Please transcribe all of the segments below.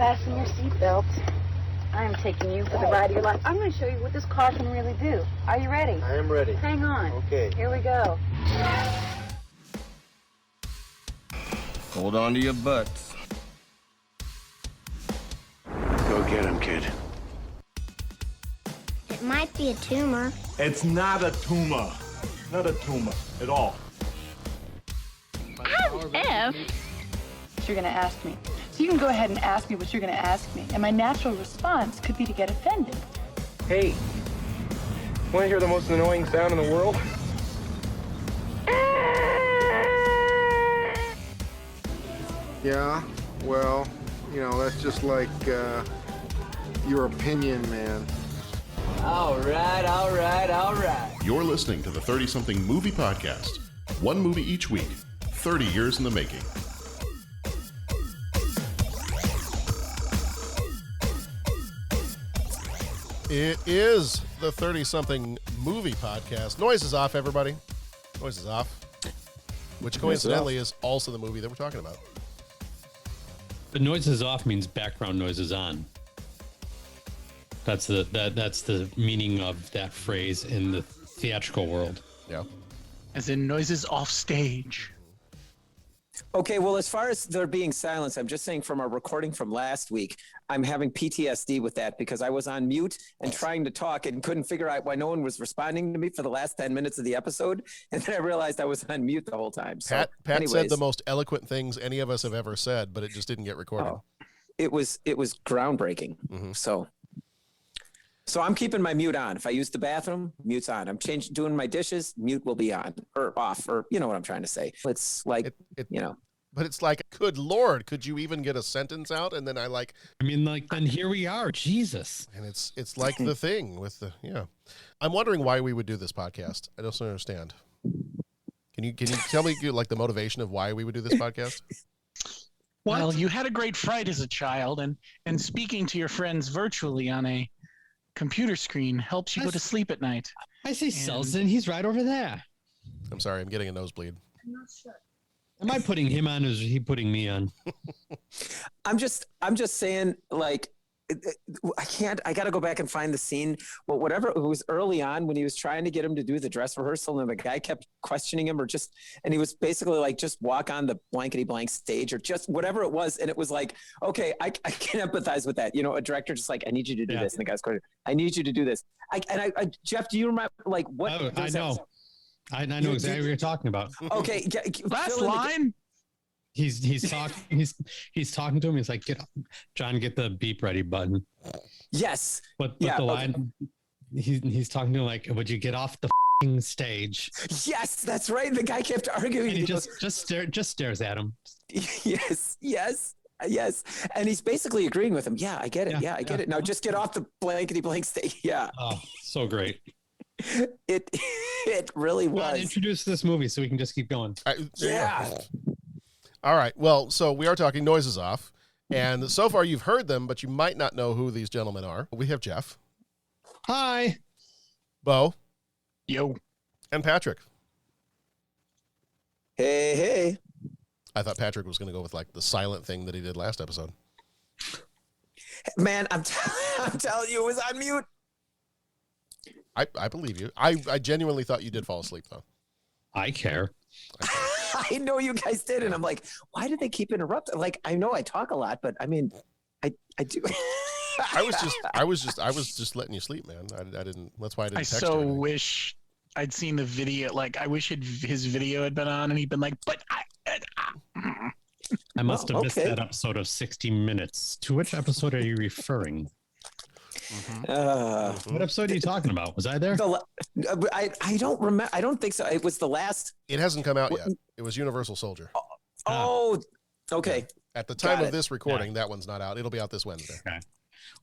Fasten your seatbelt. I am taking you for the ride of your life. I'm going to show you what this car can really do. Are you ready? I am ready. Hang on. Okay. Here we go. Hold on to your butts. Go get him, kid. It might be a tumor. It's not a tumor. Not a tumor at all. F. You're going to ask me. So you can go ahead and ask me what you're going to ask me. And my natural response could be to get offended. Hey, want to hear the most annoying sound in the world? Yeah, well, you know, that's just like your opinion, man. All right. You're listening to the 30-something movie podcast. One movie each week, 30 years in the making. It is the 30-something movie podcast. Noise is off, everybody. Noise is off. Which coincidentally is also the movie that we're talking about. The noise is off means background noise is on. That's the meaning of that phrase in the theatrical world. Yeah. As in noises off stage. Okay, well, as far as there being silence, I'm just saying from our recording from last week, I'm having PTSD with that because I was on mute and trying to talk and couldn't figure out why no one was responding to me for the last 10 minutes of the episode. And then I realized I was on mute the whole time. So, Pat said the most eloquent things any of us have ever said, but it just didn't get recorded. Oh, it was groundbreaking. Mm-hmm. So I'm keeping my mute on. If I use the bathroom, mute's on. I'm doing my dishes, mute will be on or off, or you know what I'm trying to say. It's like, you know. But it's like, good Lord, could you even get a sentence out? And then then here we are, Jesus. And it's like the thing with the, yeah. I'm wondering why we would do this podcast. I don't understand. Can you tell me like the motivation of why we would do this podcast? Well, you had a great fright as a child, and speaking to your friends virtually on a computer screen helps you go to sleep at night. I see Selson. He's right over there. I'm sorry. I'm getting a nosebleed. I'm not sure. Am I putting him on or is he putting me on? I'm just saying, like, I got to go back and find the scene. Well, whatever, it was early on when he was trying to get him to do the dress rehearsal and the guy kept questioning him and he was basically like, just walk on the blankety blank stage or just whatever it was. And it was like, okay, I can empathize with that. You know, a director just like, I need you to do this. And the guy's going, I need you to do this. Jeff, do you remember like what? Oh, I know. I know exactly what you're talking about. Okay. Last line. He's talking. He's talking to him. He's like, "Get up, John. Get the beep ready button." Yes. But the line. He's talking to him like, "Would you get off the stage?" Yes, that's right. The guy kept arguing. And he just stares at him. Yes. And he's basically agreeing with him. Yeah, I get it. Yeah, I get it. Now just get off the blankety blank stage. Yeah. Oh, so great. It really was. Introduce this movie so we can just keep going. Yeah. All right. Well, so we are talking Noises Off, and so far you've heard them, but you might not know who these gentlemen are. We have Jeff. Hi. Bo. Yo. And Patrick. Hey. I thought Patrick was going to go with like the silent thing that he did last episode. Man, I'm telling you, it was on mute. I believe you. I genuinely thought you did fall asleep, though. I care. I know you guys did, and I'm like, why did they keep interrupting? Like, I know I talk a lot, but I mean, I do. I was just letting you sleep, man. I didn't. That's why I didn't. I so wish I'd seen the video. Like, I wish his video had been on, and he'd been like, but I must have missed that episode of 60 Minutes. To which episode are you referring? What episode are you talking about? Was I there? I don't remember. I don't think so. It was the last. It hasn't come out yet. It was Universal Soldier. Oh, okay. At the time of this recording, that one's not out. It'll be out this Wednesday. Okay.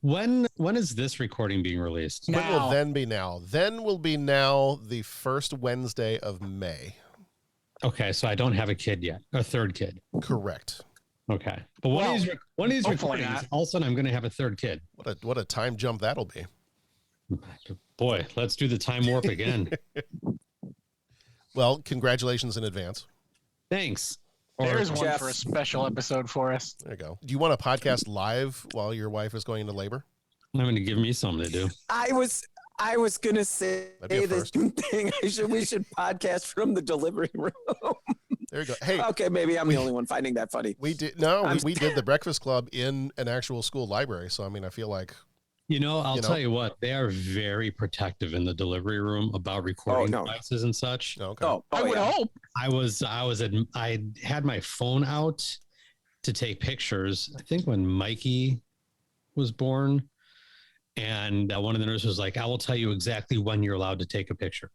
When is this recording being released? When will then be now? Then will be now the first Wednesday of May. Okay, so I don't have a kid yet. A third kid. Correct. Okay. But one of these recordings, all of a sudden I'm going to have a third kid. What a time jump that'll be. Boy, let's do the time warp again. Well, congratulations in advance. Thanks. There's one Jeff. for a special episode for us. There you go. Do you want to podcast live while your wife is going into labor? I'm going to give me something to do. I was gonna say That'd be a the first. same thing. We should podcast from the delivery room. There you go. Hey, Okay, maybe I'm the only one finding that funny. we did we did the Breakfast Club in an actual school library. So I mean, I feel like I'll tell you what, they are very protective in the delivery room about recording no. devices and such. okay. I would hope. I had my phone out to take pictures. I think when Mikey was born, and one of the nurses was like, "I will tell you exactly when you're allowed to take a picture."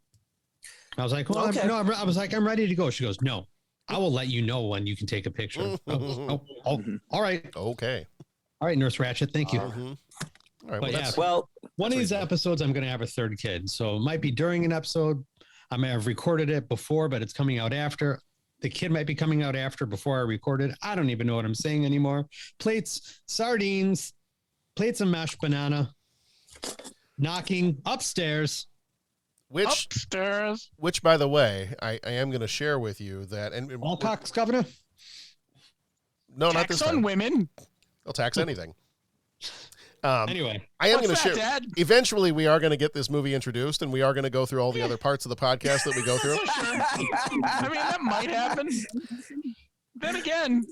I was like, "Well, Okay. I was like, I'm ready to go." She goes, "No, I will let you know when you can take a picture." All right, Okay. all right, Nurse Ratchet, thank you. Mhm. All right. But Well, that's, Well, One of these episodes, I'm going to have a third kid. So it might be during an episode. I may have recorded it before, but it's coming out after. The kid might be coming out after before I recorded. I don't even know what I'm saying anymore. Plates, sardines, plates of mashed banana, knocking upstairs. Upstairs. which by the way, I am going to share with you that All cocks, Governor. no, not this Tax on time. women. They'll tax anything. Anyway, I am What's going to share. that, Dad? Eventually, we are going to get this movie introduced, and we are going to go through all the other parts of the podcast that we go through. I mean, that might happen. Then again,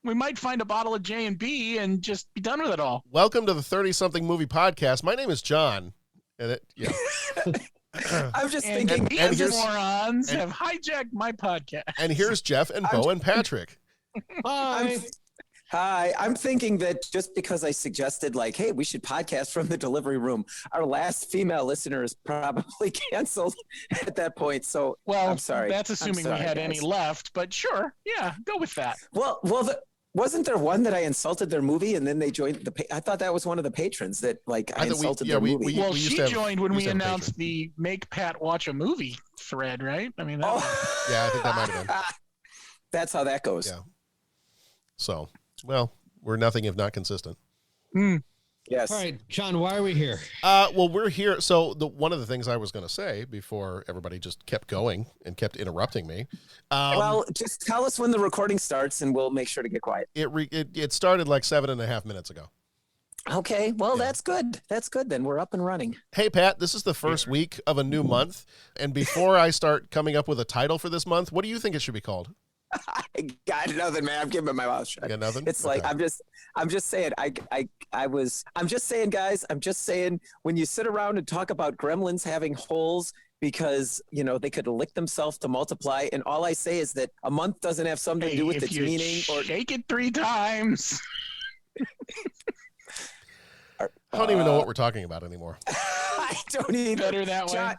we might find a bottle of J&B and just be done with it all. Welcome to the 30-something movie podcast. My name is John, and I'm just And thinking. these and here's- morons have hijacked my podcast. and here's Jeff and Bo and Patrick. Hi, I'm thinking that just because I suggested, like, hey, we should podcast from the delivery room, our last female listener is probably canceled at that point. So, Well, I'm sorry. that's I'm assuming sorry, we had guys. any left, but sure. Yeah, go with that. Wasn't there one that I insulted their movie and then they joined I thought that was one of the patrons that, like, I I thought we- insulted yeah, their we- movie. Well, used she to have- joined when we we used to have a announced the Make Pat Watch a Movie thread, right? I mean, that was- Oh, Yeah, I think that might have been. that's how that goes. Yeah. So, well, we're nothing if not consistent. Yes. all right, John, why are we here? Well, we're here. So one of the things I was going to say before everybody just kept going and kept interrupting me. Well, just tell us when the recording starts and we'll make sure to get quiet. It started like 7.5 minutes ago. Okay. Well, Yeah. that's good. That's good. Then we're up and running. Hey, Pat, this is the first week of a new month. And before I start coming up with a title for this month, what do you think it should be called? I got nothing, man. I'm keeping my mouth shut. You got nothing? It's like, Okay. I'm just saying, I'm just saying, guys, I'm just saying, when you sit around and talk about gremlins having holes because, they could lick themselves to multiply. And all I say is that a month doesn't have something to do with if its you meaning or shake it 3 times. I don't even know what we're talking about anymore. I don't even. Better that way.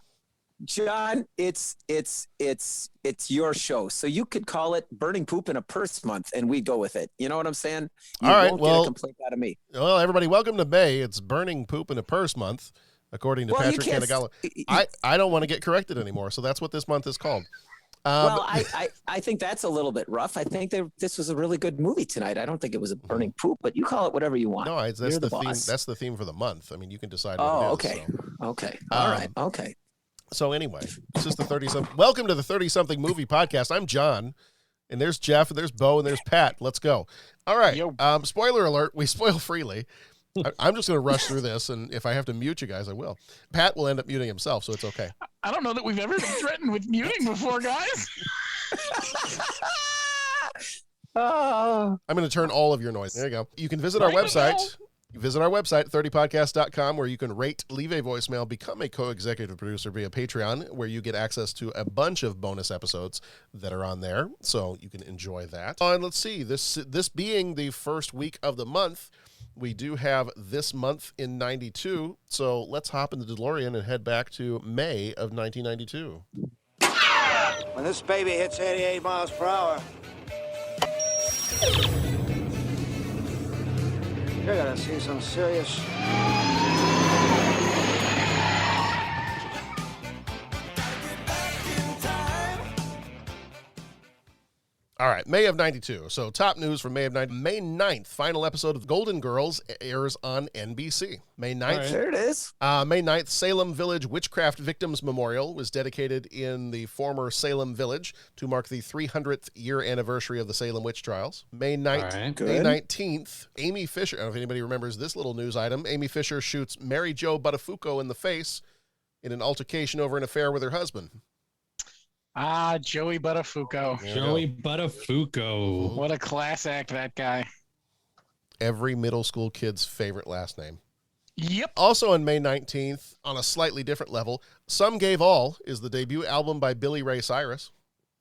John, it's your show, so you could call it "Burning Poop in a Purse Month," and we go with it. You know what I'm saying? You All right, won't well- get a complaint out of me. Well, everybody, welcome to May. It's Burning Poop in a Purse month, according to Well, you Patrick can't Canagala. I don't want to get corrected anymore, so that's what this month is called. Well, I think that's a little bit rough. I think this was a really good movie tonight. I don't think it was a burning poop, but you call it whatever you want. No, that's You're the the theme. boss. That's the theme for the month. I mean, you can decide what Oh, it is. okay. So. Okay. All right. Um, Okay. So anyway, this is the 30-something. Welcome to the 30-something movie podcast. I'm John, and there's Jeff, and there's Bo, and there's Pat. Let's go. All right. Yo. Spoiler alert. We spoil freely. I'm just going to rush through this, and if I have to mute you guys, I will. Pat will end up muting himself, so it's okay. I don't know that we've ever been threatened with muting before, guys. Oh. I'm going to turn all of your noise. There you go. You can visit our Right, website. Visit our website, 30podcast.com, where you can rate, leave a voicemail, become a co-executive producer via Patreon, where you get access to a bunch of bonus episodes that are on there, so you can enjoy that. And let's see, this being the first week of the month, we do have this month in 92, so let's hop in the DeLorean and head back to May of 1992. When this baby hits 88 miles per hour, you're gonna see some serious. All right, May of 92. So top news from May of 90. May 9th, final episode of Golden Girls airs on NBC. May 9th. Right. There it is. May 9th, Salem Village Witchcraft Victims Memorial was dedicated in the former Salem Village to mark the 300th year anniversary of the Salem witch trials. May 9th, Right. May 19th, Amy Fisher, I don't know if anybody remembers this little news item, Amy Fisher shoots Mary Jo Buttafuoco in the face in an altercation over an affair with her husband. Ah, Joey Buttafuoco. Joey Buttafuoco. What a class act, that guy. Every middle school kid's favorite last name. Yep. Also on May 19th, on a slightly different level, Some Gave All is the debut album by Billy Ray Cyrus.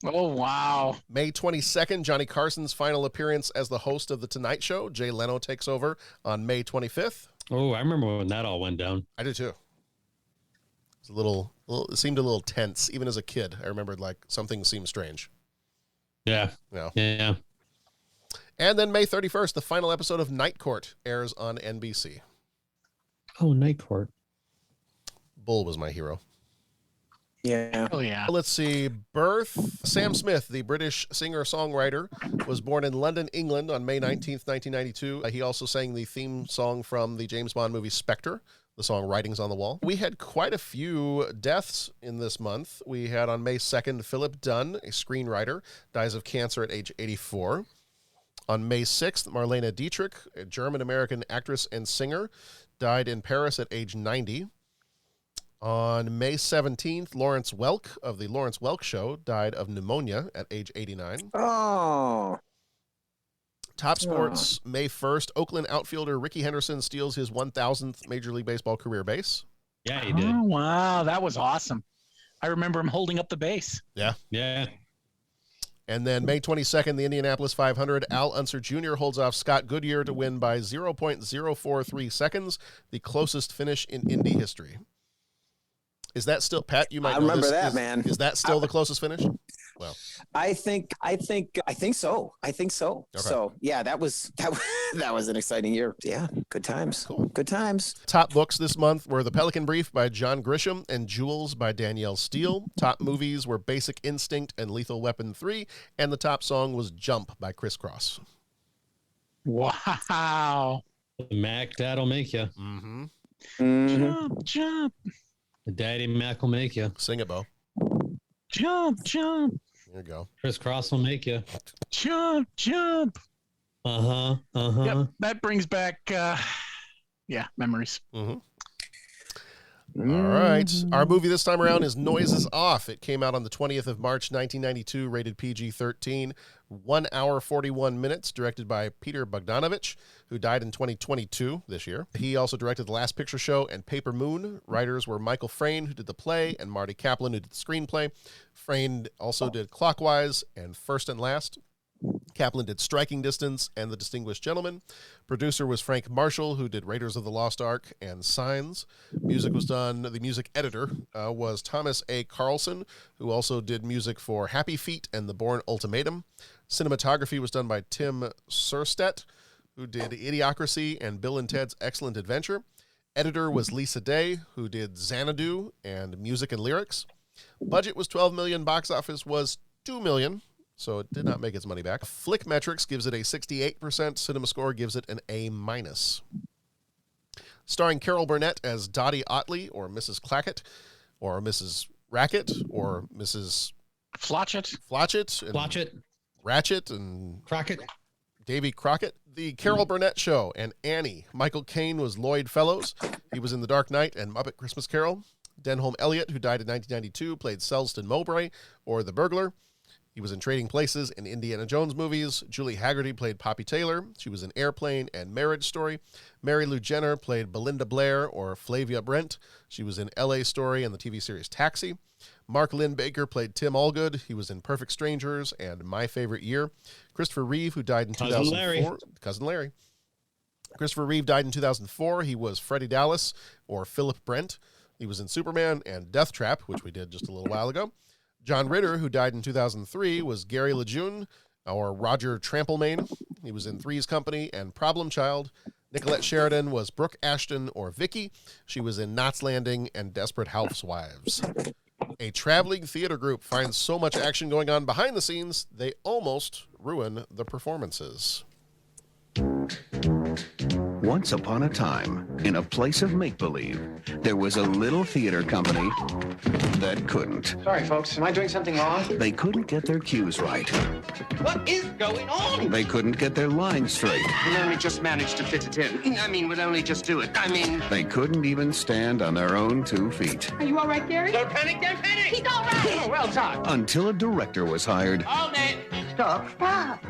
Oh, wow. May 22nd, Johnny Carson's final appearance as the host of The Tonight Show. Jay Leno takes over on May 25th. Oh, I remember when that all went down. I do too. It seemed a little tense. Even as a kid, I remembered like something seemed strange. Yeah. Yeah. And then May 31st, the final episode of Night Court airs on NBC. Oh, Night Court. Bull was my hero. Yeah. Oh, yeah. Let's see. Birth. Sam Smith, the British singer-songwriter, was born in London, England on May 19th, 1992. He also sang the theme song from the James Bond movie Spectre, the song Writings on the Wall. We had quite a few deaths in this month. We had on May 2nd, Philip Dunn, a screenwriter, dies of cancer at age 84. On May 6th, Marlene Dietrich, a German-American actress and singer, died in Paris at age 90. On May 17th, Lawrence Welk of The Lawrence Welk Show died of pneumonia at age 89. Oh. Top sports, May 1st, Oakland outfielder Ricky Henderson steals his 1,000th Major League Baseball career base. Yeah, he did. Oh, wow. That was awesome. I remember him holding up the base. Yeah. Yeah. And then May 22nd, the Indianapolis 500, Al Unser Jr. holds off Scott Goodyear to win by 0.043 seconds, the closest finish in Indy history. Is that still, Pat, you might know remember this. that, man. Is that still the closest finish? Well, I think so. Okay. So yeah, that was an exciting year. Yeah, good times. Cool. Good times. Top books this month were The Pelican Brief by John Grisham and Jewels by Danielle Steele. Top movies were Basic Instinct and Lethal Weapon 3, and the top song was Jump by Criss Cross. Wow. The Mac Dad'll make you. Mm-hmm. Jump, jump. The Daddy Mac will make you. Sing it, Bo. Jump, jump. There you go. Criss Cross will make you. Jump, jump. Uh-huh. Uh-huh. Yep, that brings back, memories. Mm-hmm. All right. Our movie this time around is Noises Off. It came out on the 20th of March, 1992, rated PG-13, 1 hour, 41 minutes, directed by Peter Bogdanovich, who died in 2022 this year. He also directed The Last Picture Show and Paper Moon. Writers were Michael Frayn, who did the play, and Marty Kaplan, who did the screenplay. Frayn also did Clockwise and First and Last. Kaplan did Striking Distance and The Distinguished Gentleman. Producer was Frank Marshall, who did Raiders of the Lost Ark and Signs. Music was done, the music editor was Thomas A. Carlson, who also did music for Happy Feet and The Bourne Ultimatum. Cinematography was done by Tim Surstedt, who did Idiocracy and Bill and Ted's Excellent Adventure. Editor was Lisa Day, who did Xanadu and music and lyrics. Budget was $12 million. Box office was $2 million. So it did not make its money back. Flick Metrics gives it a 68%. Cinema Score gives it an A-. Starring Carol Burnett as Dottie Otley, or Mrs. Clackett, or Mrs. Racket, or Mrs. Flotchet. And Ratchet, and Crockett. Davy Crockett. The Carol Burnett Show and Annie. Michael Caine was Lloyd Fellowes. He was in The Dark Knight and Muppet Christmas Carol. Denholm Elliott, who died in 1992, played Selston Mowbray, or The Burglar. He was in Trading Places and Indiana Jones movies. Julie Haggerty played Poppy Taylor. She was in Airplane and Marriage Story. Mary Lou Jenner played Belinda Blair, or Flavia Brent. She was in L.A. Story and the TV series Taxi. Mark Lynn Baker played Tim Allgood. He was in Perfect Strangers and My Favorite Year. Christopher Reeve, who died in 2004. Cousin Larry. Christopher Reeve died in 2004. He was Freddie Dallas, or Philip Brent. He was in Superman and Death Trap, which we did just a little while ago. John Ritter, who died in 2003, was Gary Lejeune, or Roger Tramplemain. He was in Three's Company and Problem Child. Nicolette Sheridan was Brooke Ashton, or Vicky. She was in Knots Landing and Desperate Housewives. A traveling theater group finds so much action going on behind the scenes, they almost ruin the performances. Once upon a time, in a place of make-believe, there was a little theater company that couldn't. Sorry, folks. Am I doing something wrong? They couldn't get their cues right. What is going on? They couldn't get their lines straight. We'll only just manage to fit it in. I mean, we'll only just do it. They couldn't even stand on their own 2 feet. Are you all right, Gary? Don't panic, don't panic! He's all right. Oh, well done. Until a director was hired Hold it! Stop.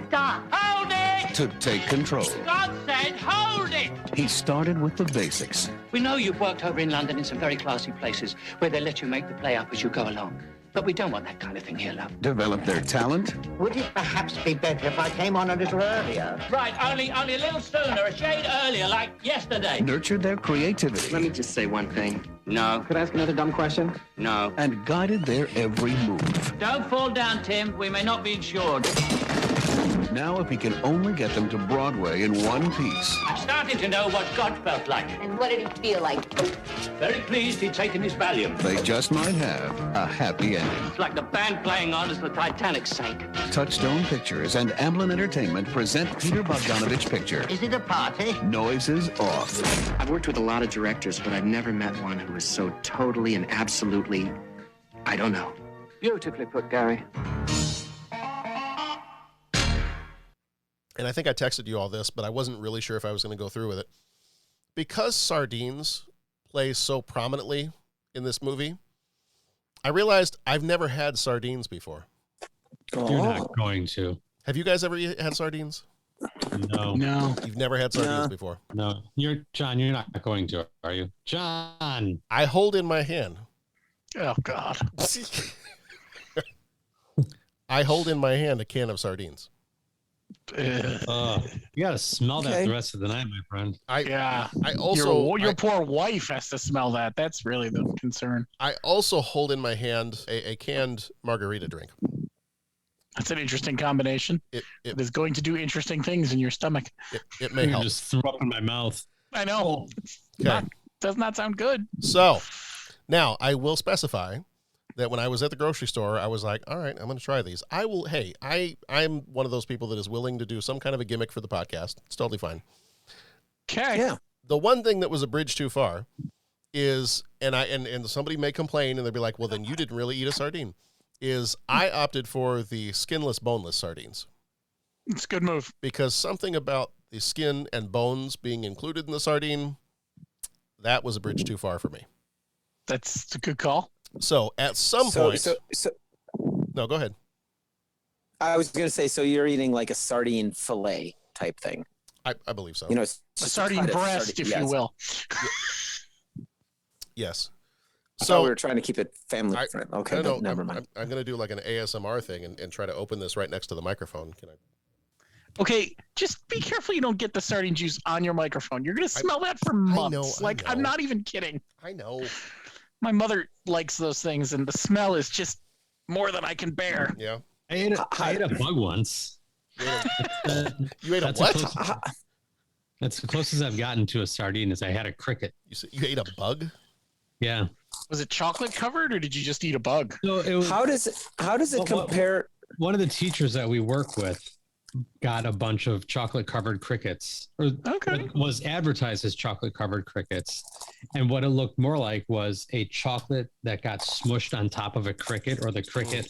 Stop. Hold it! to take control. God said, hold it! He started with the basics. We know you've worked over in London in some very classy places where they let you make the play up as you go along. But we don't want that kind of thing here, love. Developed their talent. Would it perhaps be better if I came on a little earlier? Right, only a little sooner, a shade earlier, like yesterday. Nurtured their creativity. Let me just say one thing. No. Could I ask another dumb question? No. And guided their every move. Don't fall down, Tim. We may not be insured. Now, if he can only get them to Broadway in one piece. I'm starting to know what God felt like. And what did he feel like? Very pleased he'd taken his Valium. They just might have a happy ending. It's like the band playing on as the Titanic sank. Touchstone Pictures and Amblin Entertainment present Peter Bogdanovich picture. Is it a party? Noises Off. I've worked with a lot of directors, but I've never met one who was so totally and absolutely, I don't know. Beautifully put, Gary. And I think I texted you all this, but I wasn't really sure if I was going to go through with it. Because sardines play so prominently in this movie, I realized I've never had sardines before. You're not going to. Have you guys ever had sardines? No. No. You've never had sardines before? No. John, you're not going to, are you? John. I hold in my hand. Oh, God. I hold in my hand a can of sardines. You got to smell that the rest of the night, my friend. I also your poor wife has to smell that. That's really the concern. I also hold in my hand a canned margarita drink. That's an interesting combination. It is going to do interesting things in your stomach. It may help. Just throw up in my mouth. I know. Okay. Does not sound good. So now I will specify that when I was at the grocery store, I was like, all right, I'm going to try these. I'm one of those people that is willing to do some kind of a gimmick for the podcast. It's totally fine. Okay. Yeah. The one thing that was a bridge too far is, and somebody may complain and they'll be like, well, then you didn't really eat a sardine, is I opted for the skinless, boneless sardines. It's a good move. Because something about the skin and bones being included in the sardine, that was a bridge too far for me. That's a good call. So at some point, So no, go ahead. I was going to say, so you're eating like a sardine fillet type thing. I believe so. You know, A sardine breast, if you will. Yes. So we were trying to keep it family friendly. Okay, no, never mind. I'm going to do like an ASMR thing and try to open this right next to the microphone. Can I? Okay, just be careful you don't get the sardine juice on your microphone. You're going to smell that for months. I know. I'm not even kidding. I know. My mother likes those things, and the smell is just more than I can bear. Yeah. I ate a bug once. You ate a what? That's the closest I've gotten to a sardine is I had a cricket. You ate a bug? Yeah. Was it chocolate covered, or did you just eat a bug? No, it was, how does it compare? One of the teachers that we work with got a bunch of chocolate covered crickets, or was advertised as chocolate covered crickets. And what it looked more like was a chocolate that got smushed on top of a cricket, or the cricket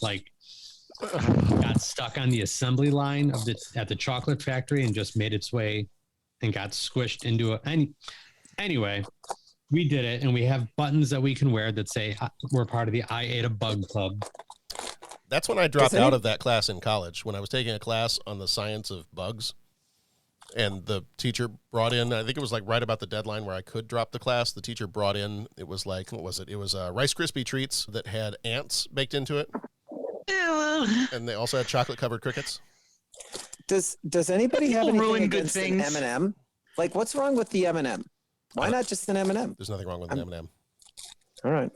got stuck on the assembly line at the chocolate factory and just made its way and got squished into anyway, we did it, and we have buttons that we can wear that say we're part of the I Ate a Bug Club. That's when I dropped out of that class in college, when I was taking a class on the science of bugs. And the teacher brought in, I think it was like right about the deadline where I could drop the class. The teacher brought in, it was like, what was it? It was Rice Krispie treats that had ants baked into it. And they also had chocolate covered crickets. Does anybody have anything against an M&M? Like, what's wrong with the M&M? Why not just an M&M? There's nothing wrong with an M&M. All right.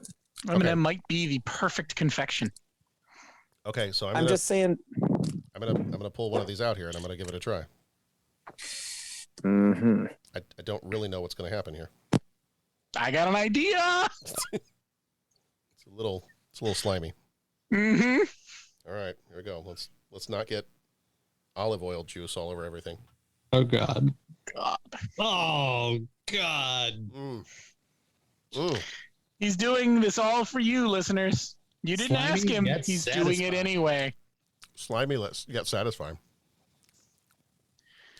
M&M might be the perfect confection. Okay, so I'm just saying. I'm gonna pull one of these out here, and I'm gonna give it a try. Mm-hmm. I don't really know what's gonna happen here. I got an idea. It's a little It's a little slimy. Mm-hmm. All right, here we go. Let's not get olive oil juice all over everything. Oh God. God. Oh God. He's doing this all for you, listeners. You didn't Slimy ask him. yet He's doing satisfying. it anyway. Slimy, yet satisfying.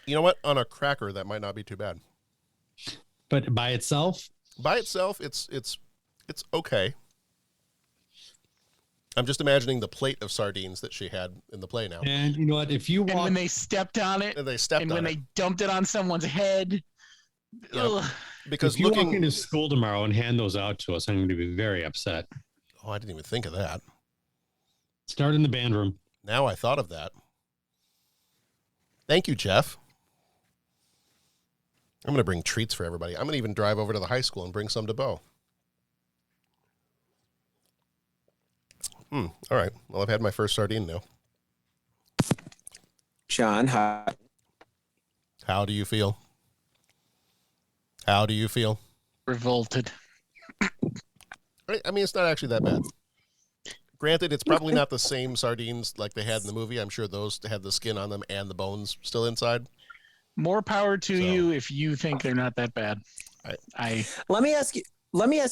You know what? On a cracker, that might not be too bad. But by itself? By itself, it's okay. I'm just imagining the plate of sardines that she had in the play now. And you know what? If you And walk, when they stepped on it, And they stepped and on when it. they dumped it on someone's head, Yep. ugh. Because if you looking, walk into school tomorrow and hand those out to us, I'm going to be very upset. oh, I didn't even think of that. Start in the band room. Now I thought of that. Thank you, Jeff. I'm going to bring treats for everybody. I'm going to even drive over to the high school and bring some to Bo. All right. Well, I've had my first sardine now. John, How do you feel? How do you feel? Revolted. I mean, it's not actually that bad. Granted, it's probably not the same sardines like they had in the movie. I'm sure those had the skin on them and the bones still inside. More power to you if you think they're not that bad. let me ask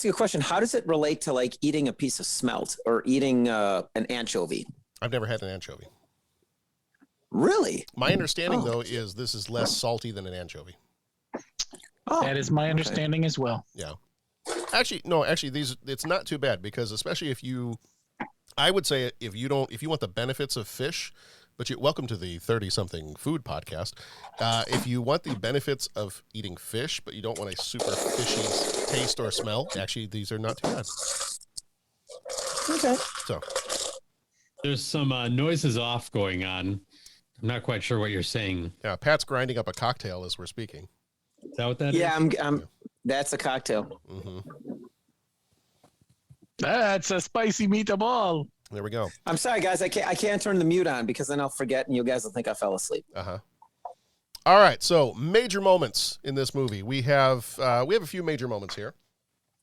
you a question. How does it relate to like eating a piece of smelt or eating an anchovy? I've never had an anchovy. Really? My understanding, though, is this is less salty than an anchovy. That is my understanding as well. Yeah. Actually, it's not too bad because especially if you, I would say if you want the benefits of fish, but welcome to the 30-something food podcast. If you want the benefits of eating fish, but you don't want a super fishy taste or smell, actually, these are not too bad. Okay. So There's some noises off going on. I'm not quite sure what you're saying. yeah, Pat's grinding up a cocktail as we're speaking. Is that what that Yeah, is? I'm that's a cocktail. Mm-hmm. That's a spicy meatball. There we go. I'm sorry, guys. I can't turn the mute on because then I'll forget and you guys will think I fell asleep. Uh-huh. All right, so major moments in this movie. We have a few major moments here.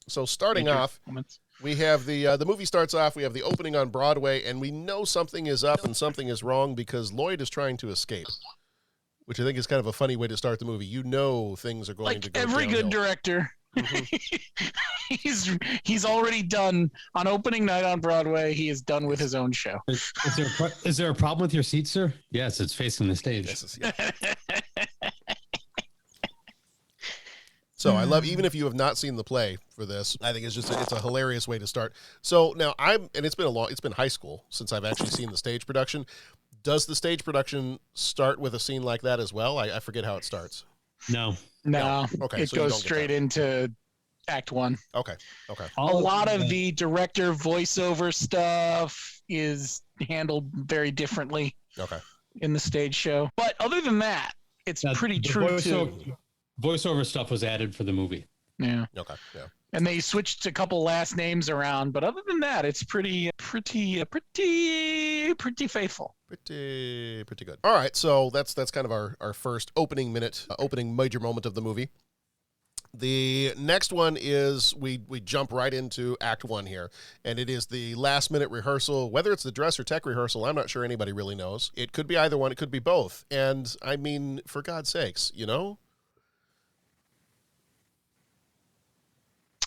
So starting off, we have the movie starts off, we have the opening on Broadway, and we know something is up and something is wrong because Lloyd is trying to escape, which I think is kind of a funny way to start the movie. You know things are going to go Every downhill. good director. He's already done on opening night on Broadway. He is done with his own show. Is there a problem with your seat, sir? Yes, it's facing the stage. So I love, even if you have not seen the play for this, I think it's a hilarious way to start. So now it's been high school since I've actually seen the stage production. Does the stage production start with a scene like that as well? I forget how it starts. No. Okay. It so you goes don't get straight that. into Act 1. Okay. A lot of the director voiceover stuff is handled very differently. Okay. In the stage show, but other than that, it's pretty true too. Voiceover stuff was added for the movie. Yeah. Okay. Yeah. And they switched a couple last names around, but other than that, it's pretty faithful. Pretty good. All right, so that's kind of our first opening major moment of the movie. The next one is we jump right into Act 1 here, and it is the last minute rehearsal. Whether it's the dress or tech rehearsal, I'm not sure anybody really knows. It could be either one. It could be both. And I mean, for God's sakes, you know.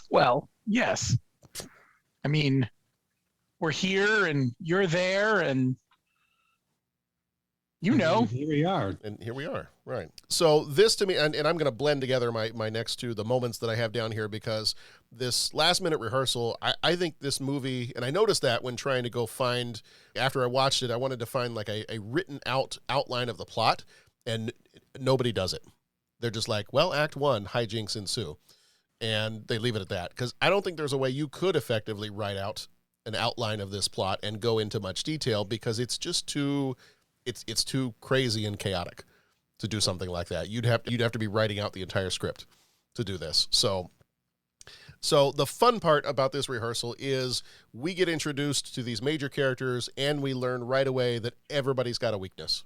Well, yes. I mean, we're here and you're there and you know. Here we are. And here we are. Right. So this to me, and I'm going to blend together my next two, the moments that I have down here, because this last minute rehearsal, I think this movie, and I noticed that when trying to go find, after I watched it, I wanted to find like a written outline of the plot, and nobody does it. They're just like, well, Act 1, hijinks ensue. And they leave it at that, because I don't think there's a way you could effectively write out an outline of this plot and go into much detail, because it's just too crazy and chaotic to do something like that. You'd have to be writing out the entire script to do this. So the fun part about this rehearsal is we get introduced to these major characters, and we learn right away that everybody's got a weakness.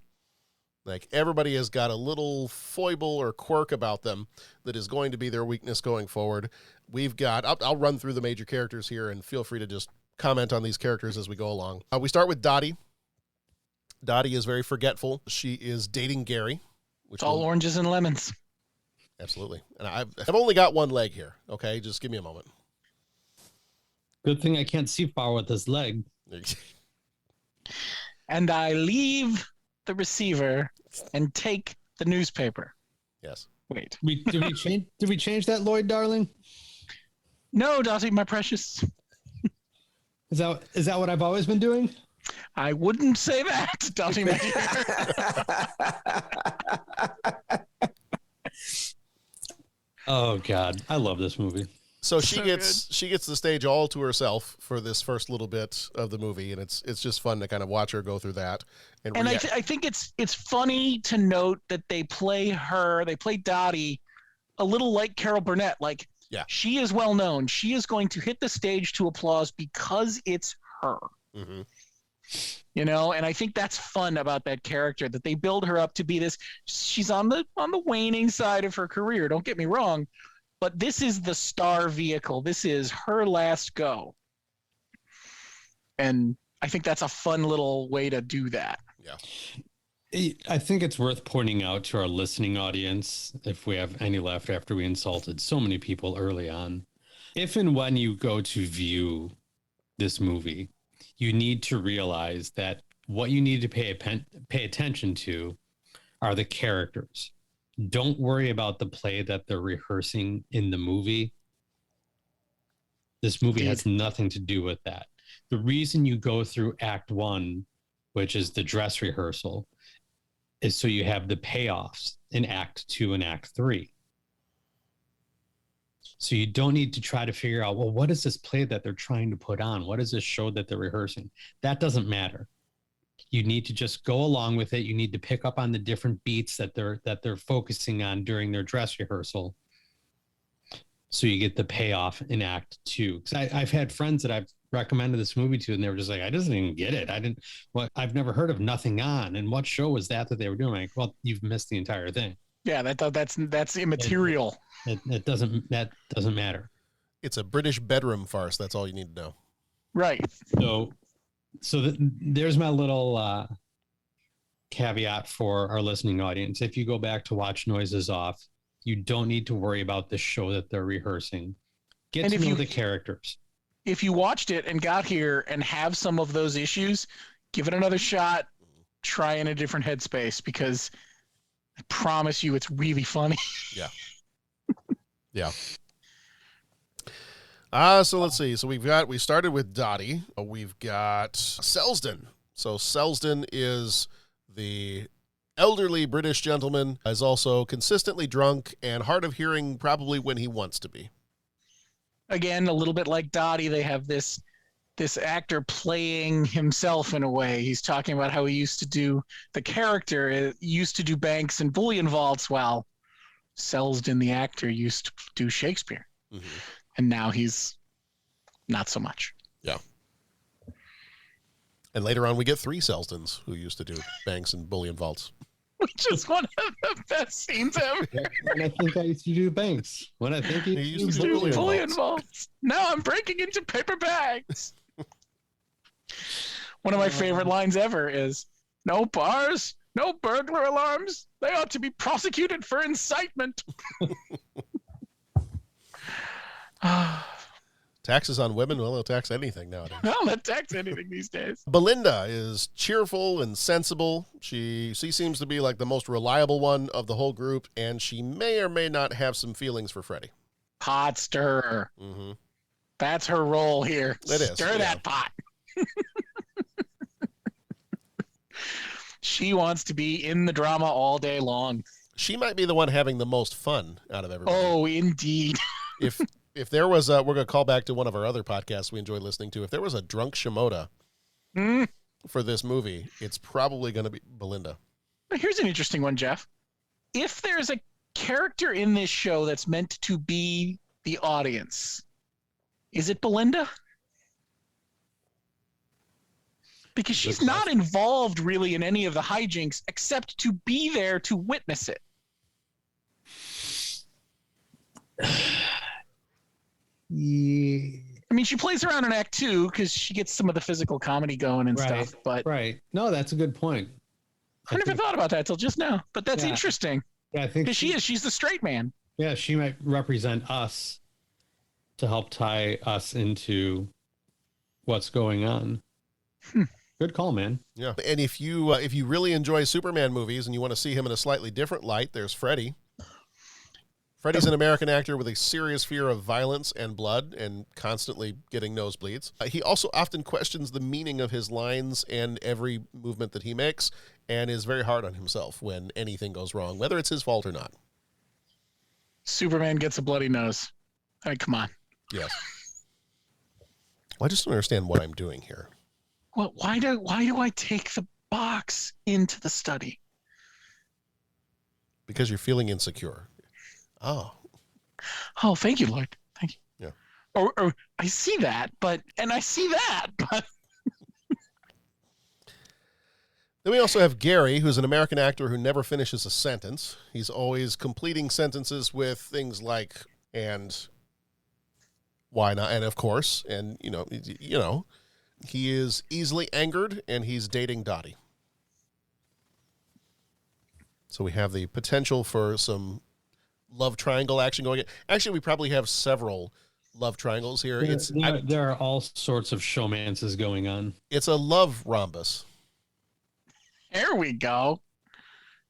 Like, everybody has got a little foible or quirk about them that is going to be their weakness going forward. We've got, I'll run through the major characters here, and feel free to just comment on these characters as we go along. We start with Dottie. Dottie is very forgetful. She is dating Gary. It's all oranges and lemons. Absolutely. And I've only got one leg here. Okay, just give me a moment. Good thing I can't see far with this leg. And I leave the receiver and take the newspaper. Yes. Wait. Did we change that, Lloyd, darling? No, Dottie, my precious. Is that what I've always been doing? I wouldn't say that, Dottie, my dear. Oh God, I love this movie. So she gets the stage all to herself for this first little bit of the movie, and it's just fun to kind of watch her go through that. And I think it's funny to note that they play Dottie a little like Carol Burnett. Like, she is well known. She is going to hit the stage to applause because it's her. Mm-hmm. You know, and I think that's fun about that character, that they build her up to be this. She's on the waning side of her career. Don't get me wrong, but this is the star vehicle. This is her last go, and I think that's a fun little way to do that. Yeah, I think it's worth pointing out to our listening audience, if we have any left after we insulted so many people early on, if and when you go to view this movie, you need to realize that what you need to pay attention to are the characters. Don't worry about the play that they're rehearsing in the movie. This movie has nothing to do with that. The reason you go through Act 1, which is the dress rehearsal, is so you have the payoffs in Act 2 and Act 3. So you don't need to try to figure out, well, what is this play that they're trying to put on? What is this show that they're rehearsing? That doesn't matter. You need to just go along with it. You need to pick up on the different beats that they're focusing on during their dress rehearsal, so you get the payoff in Act 2. Because I've had friends that I've recommended this movie to, and they were just like, I just didn't get it. I've never heard of Nothing On. And what show was that they were doing? Like, well, you've missed the entire thing. Yeah, that's immaterial. That doesn't matter. It's a British bedroom farce. That's all you need to know. Right. So there's my little caveat for our listening audience. If you go back to watch Noises Off, you don't need to worry about the show that they're rehearsing. Get to know the characters. If you watched it and got here and have some of those issues, give it another shot. Try in a different headspace, because I promise you it's really funny. Yeah. Yeah. So let's see. So we started with Dottie. We've got Selsdon. So Selsdon is the elderly British gentleman, is also consistently drunk and hard of hearing probably when he wants to be. Again, a little bit like Dottie, they have this actor playing himself in a way. He's talking about how he used to do, the character used to do banks and bullion vaults, while Selsdon, the actor, used to do Shakespeare. Mm-hmm. And now he's not so much. Yeah. And later on, we get 3 Selsdons who used to do banks and bullion vaults. Which is one of the best scenes ever. When I think I used to do banks. When I think he used to do bullion vaults. Now I'm breaking into paper bags. One of my favorite lines ever is, "No bars, no burglar alarms. They ought to be prosecuted for incitement." Taxes on women? Well, they'll tax anything nowadays. No, they'll tax anything these days. Belinda is cheerful and sensible. She seems to be like the most reliable one of the whole group, and she may or may not have some feelings for Freddie. Pot stirrer. Mm-hmm. That's her role here. It is. Stir that pot. She wants to be in the drama all day long. She might be the one having the most fun out of everybody. Oh, indeed. If there was we're going to call back to one of our other podcasts we enjoy listening to. If there was a drunk Shimoda for this movie, it's probably going to be Belinda. Here's an interesting one, Jeff. If there's a character in this show that's meant to be the audience, is it Belinda? Because she's not involved really in any of the hijinks except to be there to witness it. Yeah. I mean, she plays around in Act 2 because she gets some of the physical comedy going and stuff. But no, that's a good point. I never thought about that till just now. But that's Yeah. interesting. Yeah, I think Because she's the straight man. Yeah, she might represent us to help tie us into what's going on. Good call, man. Yeah, and if you really enjoy Superman movies and you want to see him in a slightly different light, there's Freddy. Freddy's an American actor with a serious fear of violence and blood and constantly getting nosebleeds. He also often questions the meaning of his lines and every movement that he makes, and is very hard on himself when anything goes wrong, whether it's his fault or not. Superman gets a bloody nose. I mean, come on. Yes. Well, I just don't understand what I'm doing here. Well, why do I take the box into the study? Because you're feeling insecure. Oh, thank you, Lloyd. Thank you. Yeah. Or I see that, but. Then we also have Gary, who's an American actor who never finishes a sentence. He's always completing sentences with things like, and why not, and of course, and you know, he is easily angered, and he's dating Dottie. So we have the potential for some love triangle action going on. Actually, we probably have several love triangles here. There are all sorts of showmances going on. It's a love rhombus. There we go.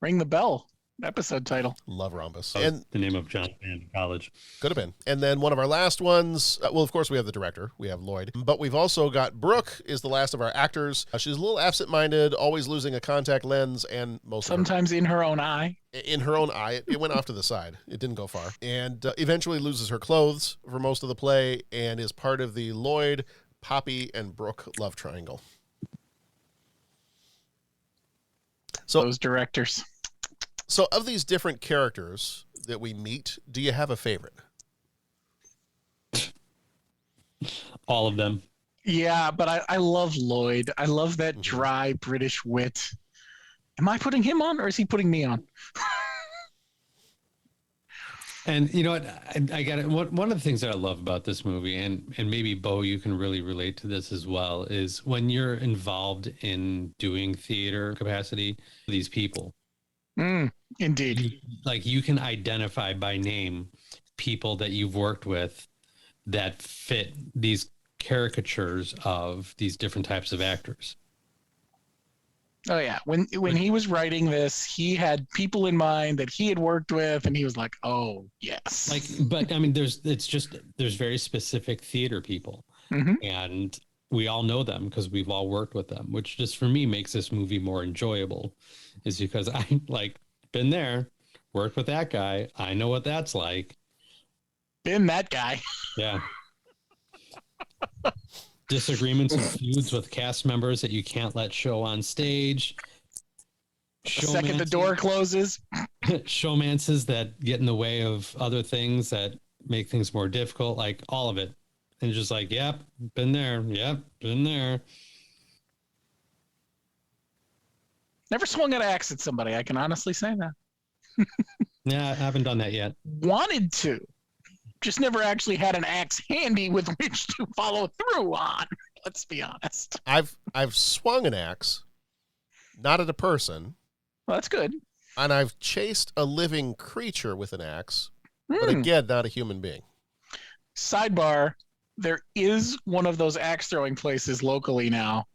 Ring the bell. Episode title. Love Rhombus. And the name of John's band in college. Could have been. And then one of our last ones, well, of course, we have the director. We have Lloyd. But we've also got Brooke is the last of our actors. She's a little absent-minded, always losing a contact lens, and sometimes in her own eye. In her own eye. It went off to the side. It didn't go far. And eventually loses her clothes for most of the play and is part of the Lloyd, Poppy, and Brooke love triangle. So those directors. So of these different characters that we meet, do you have a favorite? All of them. Yeah, but I love Lloyd. I love that dry British wit. Am I putting him on or is he putting me on? And you know what? I got it. One of the things that I love about this movie, and maybe Bo, you can really relate to this as well, is when you're involved in doing theater capacity, these people. Indeed. Like you can identify by name people that you've worked with that fit these caricatures of these different types of actors. Oh yeah, when he was writing this, he had people in mind that he had worked with, and he was like, "Oh yes." Like, but I mean, there's very specific theater people, and we all know them because we've all worked with them, which just for me makes this movie more enjoyable, is because I like been there, worked with that guy, I know what that's like. Been that guy. Yeah. Disagreements and feuds with cast members that you can't let show on stage. The second the door closes. Showmances that get in the way of other things that make things more difficult, like all of it. And just like, yep, been there. Yep, been there. Never swung an axe at somebody. I can honestly say that. Yeah, I haven't done that yet. Wanted to. Just never actually had an axe handy with which to follow through on. Let's be honest. I've swung an axe, not at a person. Well, that's good. And I've chased a living creature with an axe, but again, not a human being. Sidebar, there is one of those axe throwing places locally now.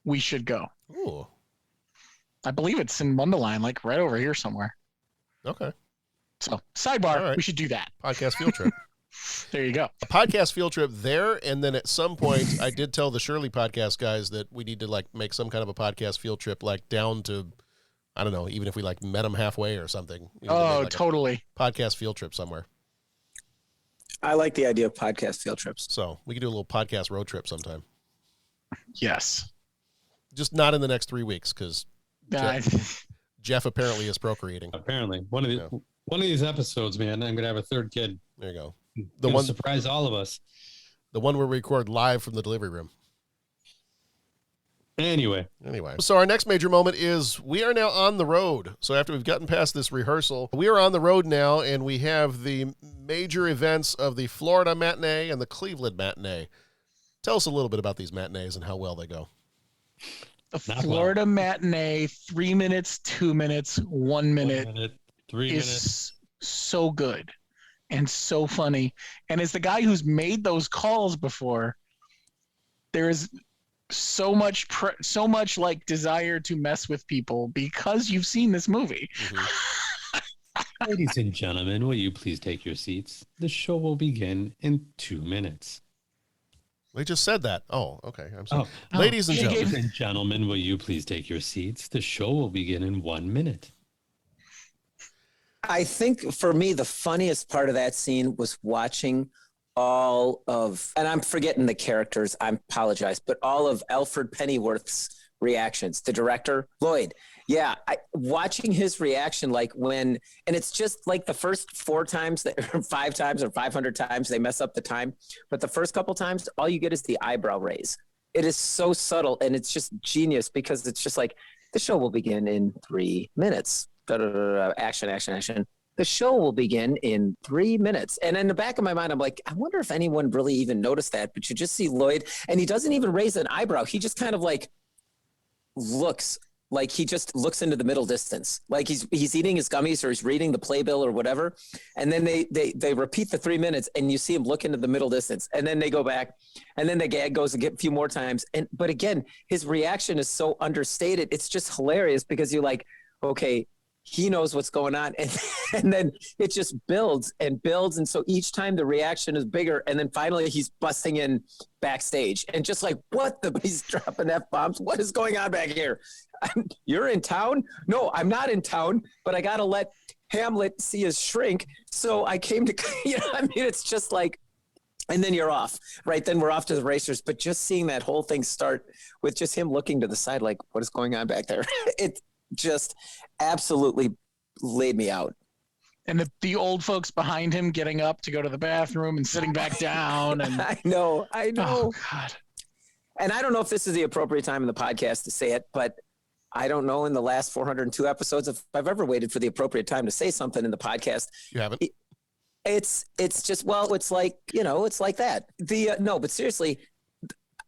We should go. Ooh. I believe it's in Mundelein, like right over here somewhere. Okay. So, sidebar, right. We should do that. Podcast field trip. There you go. A podcast field trip there, and then at some point, I did tell the Shirley podcast guys that we need to like make some kind of a podcast field trip, like down to, I don't know, even if we like met them halfway or something. Oh, totally. Podcast field trip somewhere. I like the idea of podcast field trips. So we could do a little podcast road trip sometime. Yes. Just not in the next 3 weeks because Jeff apparently is procreating. Apparently, one of these episodes, man, I'm gonna have a third kid. There you go. The one surprise all of us. The one where we record live from the delivery room. Anyway. So our next major moment is we are now on the road. So after we've gotten past this rehearsal, we are on the road now, and we have the major events of the Florida matinee and the Cleveland matinee. Tell us a little bit about these matinees and how well they go. The Florida matinee, 3 minutes, 2 minutes, 1 minute, 3 is minutes. so good and so funny. And as the guy who's made those calls before, there is so much like desire to mess with people because you've seen this movie. Ladies and gentlemen, will you please take your seats? The show will begin in 2 minutes. They just said that. Oh, okay. I'm sorry. Oh. Ladies and gentlemen. Ladies and gentlemen, will you please take your seats? The show will begin in 1 minute. I think for me, the funniest part of that scene was watching all of, and I'm forgetting the characters, I apologize, but all of Alfred Pennyworth's reactions. The director, Lloyd. Yeah, watching his reaction, like when, and it's just like the first 4 times, 5 times or 500 times they mess up the time. But the first couple times, all you get is the eyebrow raise. It is so subtle and it's just genius because it's just like, the show will begin in 3 minutes. Action, action, action. The show will begin in 3 minutes. And in the back of my mind, I'm like, I wonder if anyone really even noticed that. But you just see Lloyd, and he doesn't even raise an eyebrow. He just kind of like looks like he just looks into the middle distance, like he's eating his gummies or he's reading the playbill or whatever. And then they repeat the 3 minutes, and you see him look into the middle distance, and then they go back, and then the gag goes a few more times. But again, his reaction is so understated. It's just hilarious because you're like, okay, he knows what's going on. And then it just builds and builds. And so each time the reaction is bigger. And then finally he's busting in backstage and just like, he's dropping F-bombs. What is going on back here? You're in town? No, I'm not in town, but I got to let Hamlet see his shrink. So I came to, it's just like, and then you're off, right? Then we're off to the racers. But just seeing that whole thing start with just him looking to the side, like, what is going on back there? It just absolutely laid me out. And the old folks behind him getting up to go to the bathroom and sitting back down. And I know. Oh, God. And I don't know if this is the appropriate time in the podcast to say it, but I don't know in the last 402 episodes if I've ever waited for the appropriate time to say something in the podcast. You haven't? It's just, well, it's like, it's like that. No, but seriously,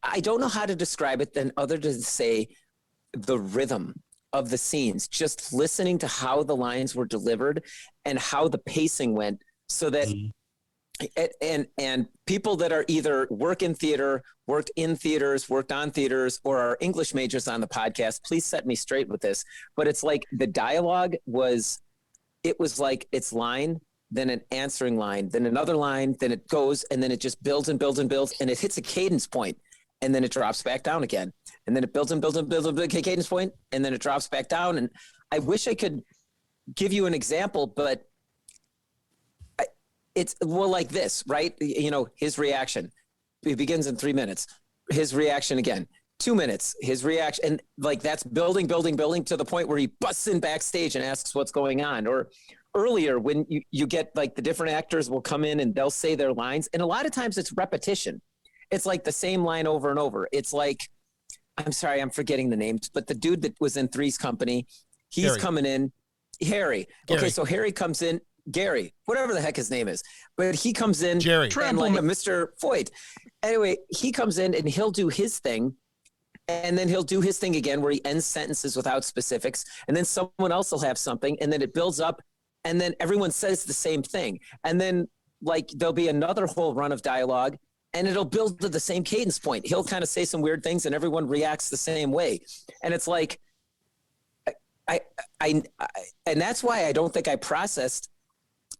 I don't know how to describe it than other to say the rhythm of the scenes, just listening to how the lines were delivered and how the pacing went, so that and people that are either worked in theaters, worked on theaters, or are English majors on the podcast, please set me straight with this. But it's like the dialogue was like its line, then an answering line, then another line, then it goes, and then it just builds and builds and builds, and it hits a cadence point, and then it drops back down again. And then it builds and builds and builds a big cadence point, and then it drops back down. And I wish I could give you an example, but it's like this, right? His reaction, it begins in 3 minutes. His reaction again, 2 minutes, his reaction. And like, that's building to the point where he busts in backstage and asks what's going on. Or earlier when you get like the different actors will come in and they'll say their lines. And a lot of times it's repetition. It's like the same line over and over. It's like, I'm sorry, I'm forgetting the names, but the dude that was in Three's Company, he's Harry. Coming in. Harry. Gary. Okay, so Harry comes in. Gary, whatever the heck his name is, but he comes in. Jerry. And like Mr. Foyt. Anyway, he comes in and he'll do his thing, and then he'll do his thing again where he ends sentences without specifics, and then someone else will have something, and then it builds up, and then everyone says the same thing, and then like there'll be another whole run of dialogue, and it'll build to the same cadence point. He'll kind of say some weird things and everyone reacts the same way. And it's like, and that's why I don't think I processed.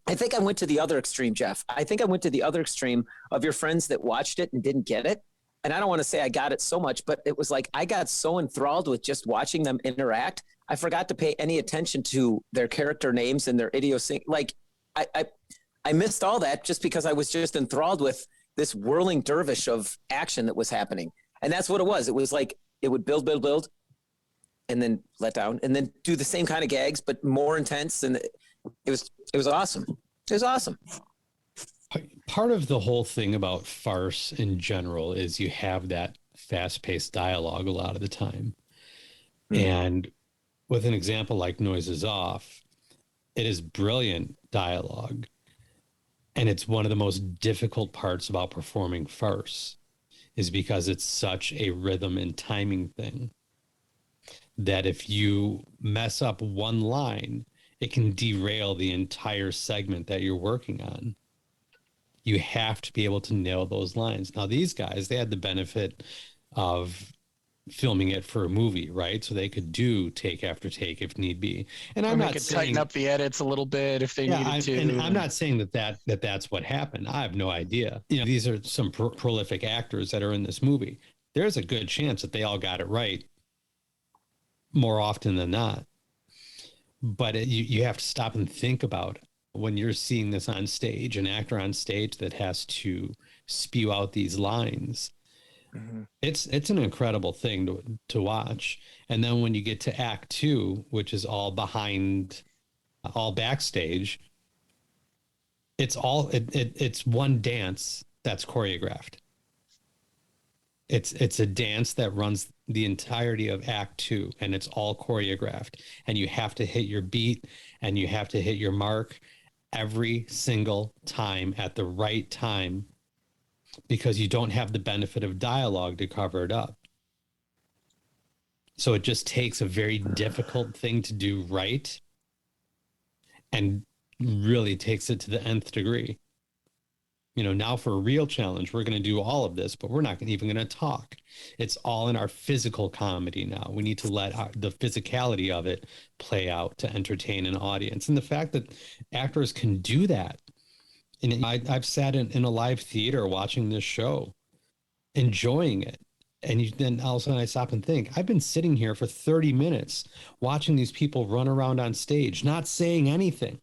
I think I went to the other extreme, Jeff. I think I went to the other extreme of your friends that watched it and didn't get it. And I don't want to say I got it so much, but it was like, I got so enthralled with just watching them interact. I forgot to pay any attention to their character names and their idiosyncrasy. Like I missed all that just because I was just enthralled with this whirling dervish of action that was happening. And that's what it was. It was like, it would build, and then let down, and then do the same kind of gags, but more intense. And it was awesome. It was awesome. Part of the whole thing about farce in general is you have that fast-paced dialogue a lot of the time. Mm-hmm. And with an example like Noises Off, it is brilliant dialogue. And it's one of the most difficult parts about performing farce is because it's such a rhythm and timing thing that if you mess up one line, it can derail the entire segment that you're working on. You have to be able to nail those lines. Now, these guys, they had the benefit of filming it for a movie, right? So they could do take after take if need be. And I'm not saying tighten up the edits a little bit if they needed to. And I'm not saying that's what happened. I have no idea. You know, these are some prolific actors that are in this movie. There's a good chance that they all got it right more often than not. But you have to stop and think about when you're seeing this on stage, an actor on stage that has to spew out these lines. Mm-hmm. It's an incredible thing to watch. And then when you get to act 2, which is all backstage, it's one dance that's choreographed. It's a dance that runs the entirety of act 2, and it's all choreographed, and you have to hit your beat and you have to hit your mark every single time at the right time, because you don't have the benefit of dialogue to cover it up. So it just takes a very difficult thing to do right and really takes it to the nth degree. You know, now for a real challenge, we're going to do all of this, but we're not even going to talk. It's all in our physical comedy now. We need to let the physicality of it play out to entertain an audience. And the fact that actors can do that. And I've sat in a live theater watching this show, enjoying it. And then all of a sudden I stop and think, I've been sitting here for 30 minutes watching these people run around on stage, not saying anything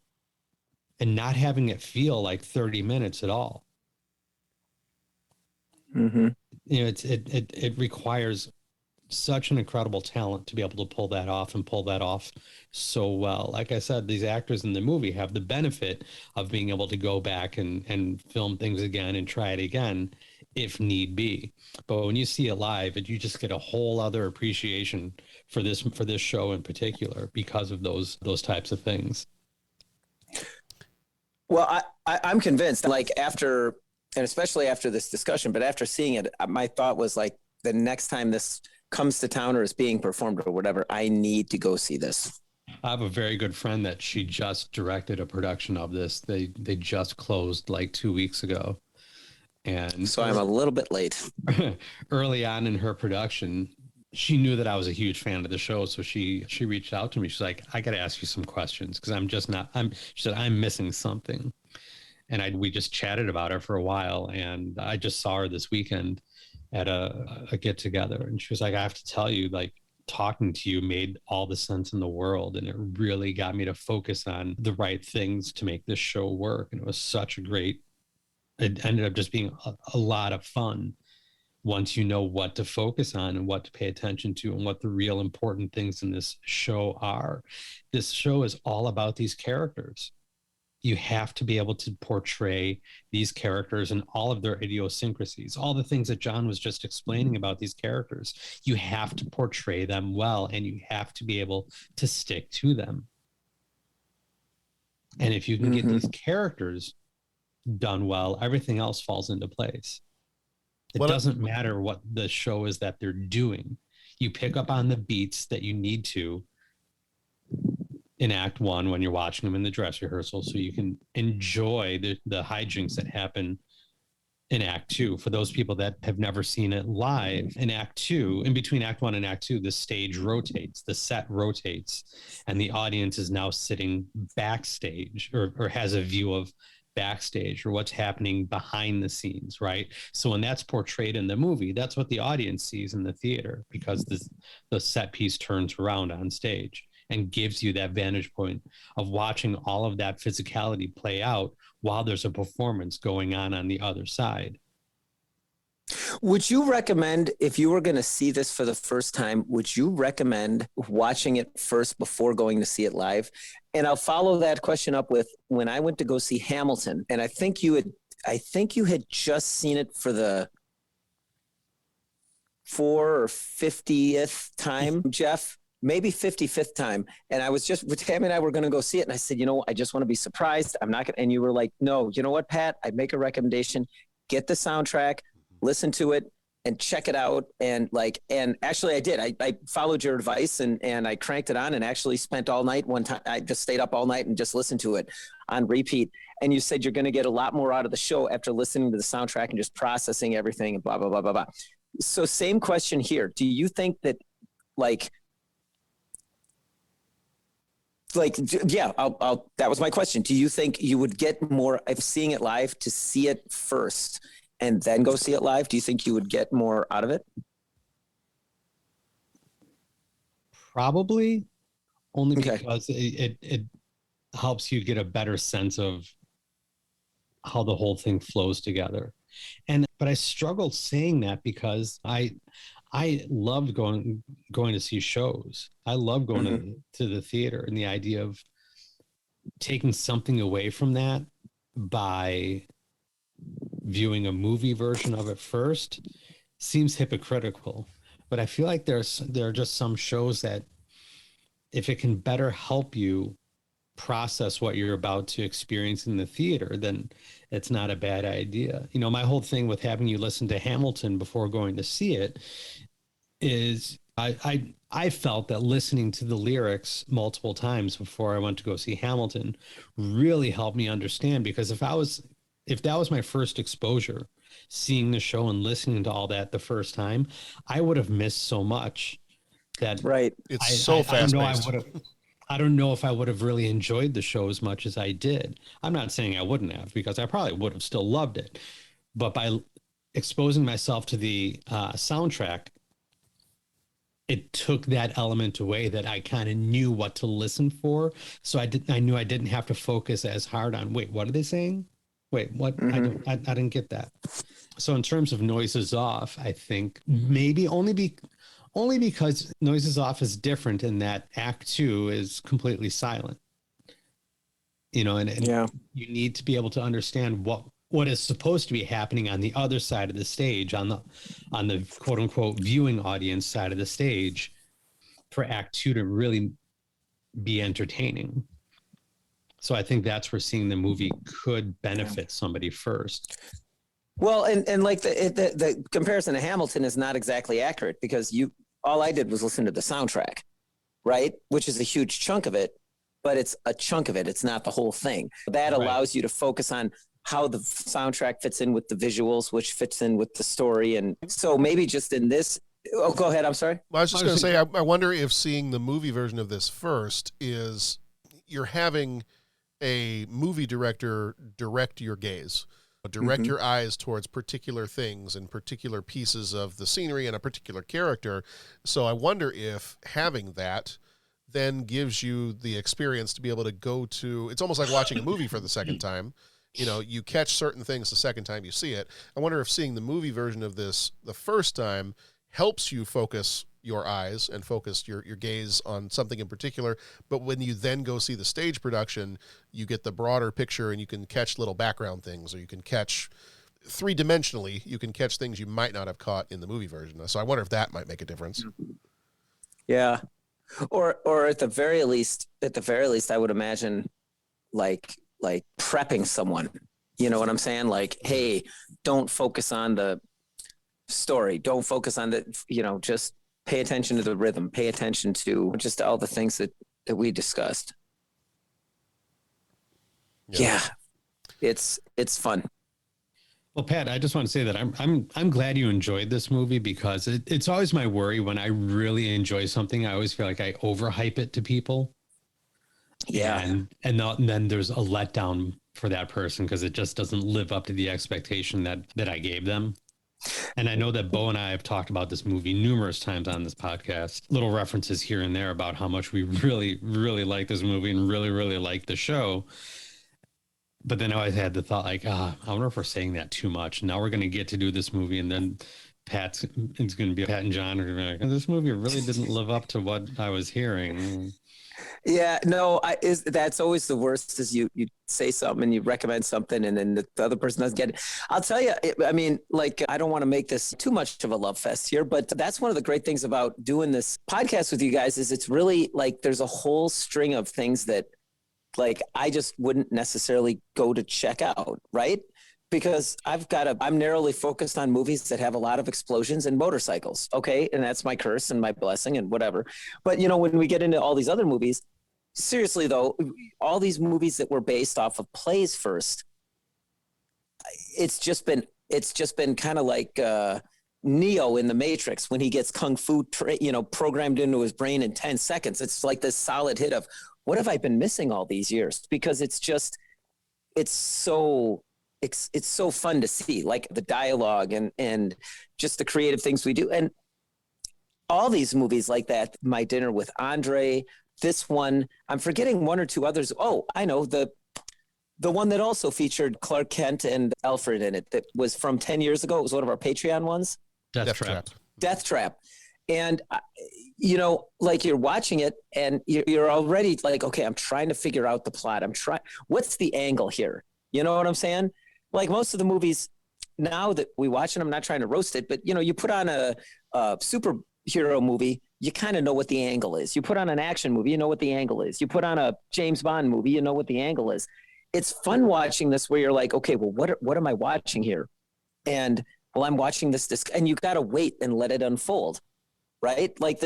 and not having it feel like 30 minutes at all. Mm-hmm. You know, it requires such an incredible talent to be able to pull that off and pull that off so well. Like I said, these actors in the movie have the benefit of being able to go back and film things again and try it again if need be. But when you see it live, you just get a whole other appreciation for this show in particular because of those types of things. Well, I'm convinced, like after, and especially after this discussion, but after seeing it, my thought was like, the next time this comes to town or is being performed or whatever, I need to go see this. I have a very good friend that she just directed a production of this. They just closed like 2 weeks ago. And so I'm a little bit late. Early on in her production, she knew that I was a huge fan of the show. So she reached out to me. She's like, I got to ask you some questions because she said, I'm missing something. And we just chatted about it for a while. And I just saw her this weekend at a get together. And she was like, I have to tell you, like, talking to you made all the sense in the world. And it really got me to focus on the right things to make this show work. And it was such a great, it ended up just being a lot of fun once you know what to focus on and what to pay attention to and what the real important things in this show are. This show is all about these characters. You have to be able to portray these characters and all of their idiosyncrasies, all the things that John was just explaining about these characters. You have to portray them well, and you have to be able to stick to them. And if you can get these characters done well, everything else falls into place. It doesn't matter what the show is that they're doing. You pick up on the beats that you need to in Act 1 when you're watching them in the dress rehearsal, so you can enjoy the hijinks that happen in Act 2. For those people that have never seen it live, in Act 2, in between Act 1 and Act 2, the stage rotates, the set rotates, and the audience is now sitting backstage or has a view of backstage or what's happening behind the scenes, right? So when that's portrayed in the movie, that's what the audience sees in the theater, because the set piece turns around on stage and gives you that vantage point of watching all of that physicality play out while there's a performance going on the other side. Would you recommend, if you were going to see this for the first time, would you recommend watching it first before going to see it live? And I'll follow that question up with, when I went to go see Hamilton, and I think you had just seen it for the 4th or 50th time, Jeff. Maybe 55th time. And I was just, with Tammy and I were going to go see it. And I said, I just want to be surprised. I'm not going to, and you were like, no, you know what, Pat, I'd make a recommendation, get the soundtrack, listen to it, and check it out. And actually I did, I followed your advice and I cranked it on and actually spent all night one time. I just stayed up all night and just listened to it on repeat. And you said you're going to get a lot more out of the show after listening to the soundtrack and just processing everything and blah, blah, blah, blah, blah. So same question here. Do you think that that was my question. Do you think you would get more of seeing it live to see it first and then go see it live? Do you think you would get more out of it? Probably, only because it helps you get a better sense of how the whole thing flows together. But I struggled saying that because I loved going to see shows. I love going to the theater, and the idea of taking something away from that by viewing a movie version of it first seems hypocritical. But I feel like there are just some shows that if it can better help you process what you're about to experience in the theater, then it's not a bad idea. You know, my whole thing with having you listen to Hamilton before going to see it is I felt that listening to the lyrics multiple times before I went to go see Hamilton really helped me understand, because if that was my first exposure, seeing the show and listening to all that the first time, I would have missed so much that It's so fast-paced. I don't know if I would have really enjoyed the show as much as I did. I'm not saying I wouldn't have, because I probably would have still loved it. But by exposing myself to the soundtrack, it took that element away that I kind of knew what to listen for. So I knew I didn't have to focus as hard on, wait, what are they saying? Wait, what? I didn't get that. So in terms of Noises Off, I think maybe only because Noises Off is different in that Act 2 is completely silent. You know, and you need to be able to understand what is supposed to be happening on the other side of the stage, on the quote unquote viewing audience side of the stage, for Act 2 to really be entertaining. So I think that's where seeing the movie could benefit somebody first. Well, and like the comparison to Hamilton is not exactly accurate, because all I did was listen to the soundtrack, right? Which is a huge chunk of it, but it's a chunk of it. It's not the whole thing. That allows you to focus on how the soundtrack fits in with the visuals, which fits in with the story. And so maybe just in this, go ahead. I'm sorry. Well, I was just going to say, I wonder if seeing the movie version of this first is you're having a movie director direct your gaze, direct your eyes towards particular things and particular pieces of the scenery and a particular character. So I wonder if having that then gives you the experience to be able to go to, it's almost like watching a movie for the second time. You know, you catch certain things the second time you see it. I wonder if seeing the movie version of this the first time helps you focus your eyes and focus your gaze on something in particular. But when you then go see the stage production, you get the broader picture and you can catch little background things, or you can catch three-dimensionally, you can catch things you might not have caught in the movie version. So I wonder if that might make a difference. Yeah. Or at the very least, I would imagine like prepping someone, you know what I'm saying? Like, hey, don't focus on the story. Don't focus on just pay attention to the rhythm, pay attention to just all the things that we discussed. Yeah. It's fun. Well, Pat, I just want to say that I'm glad you enjoyed this movie, because it's always my worry when I really enjoy something. I always feel like I overhype it to people. Yeah. And then there's a letdown for that person because it just doesn't live up to the expectation that I gave them. And I know that Bo and I have talked about this movie numerous times on this podcast, little references here and there about how much we really, really like this movie and really, really like the show. But then I always had the thought, like, I wonder if we're saying that too much. Now we're going to get to do this movie, and then it's going to be Pat and John are going to be like, this movie really didn't live up to what I was hearing. Yeah, no, that's always the worst, is you say something and you recommend something and then the other person doesn't get it. I'll tell you, I don't want to make this too much of a love fest here, but that's one of the great things about doing this podcast with you guys is it's really like there's a whole string of things that like I just wouldn't necessarily go to check out, right? because I'm narrowly focused on movies that have a lot of explosions and motorcycles. Okay. And that's my curse and my blessing and whatever. But, when we get into all these other movies, seriously though, all these movies that were based off of plays first, it's just been kind of like Neo in the Matrix when he gets kung fu, programmed into his brain in 10 seconds. It's like this solid hit of what have I been missing all these years? Because it's so fun to see, like the dialogue and just the creative things we do. And all these movies like that, My Dinner with Andre, this one, I'm forgetting one or two others. Oh, I know the one that also featured Clark Kent and Alfred in it that was from 10 years ago. It was one of our Patreon ones. Death Trap. Death Trap. And, like you're watching it and you're already like, okay, I'm trying to figure out the plot. What's the angle here? You know what I'm saying? Like most of the movies now that we watch, and I'm not trying to roast it, but you put on a superhero movie, you kind of know what the angle is. You put on an action movie, you know what the angle is. You put on a James Bond movie, you know what the angle is. It's fun watching this where you're like, okay, well, what am I watching here? And well, I'm watching this, and you got to wait and let it unfold, right? Like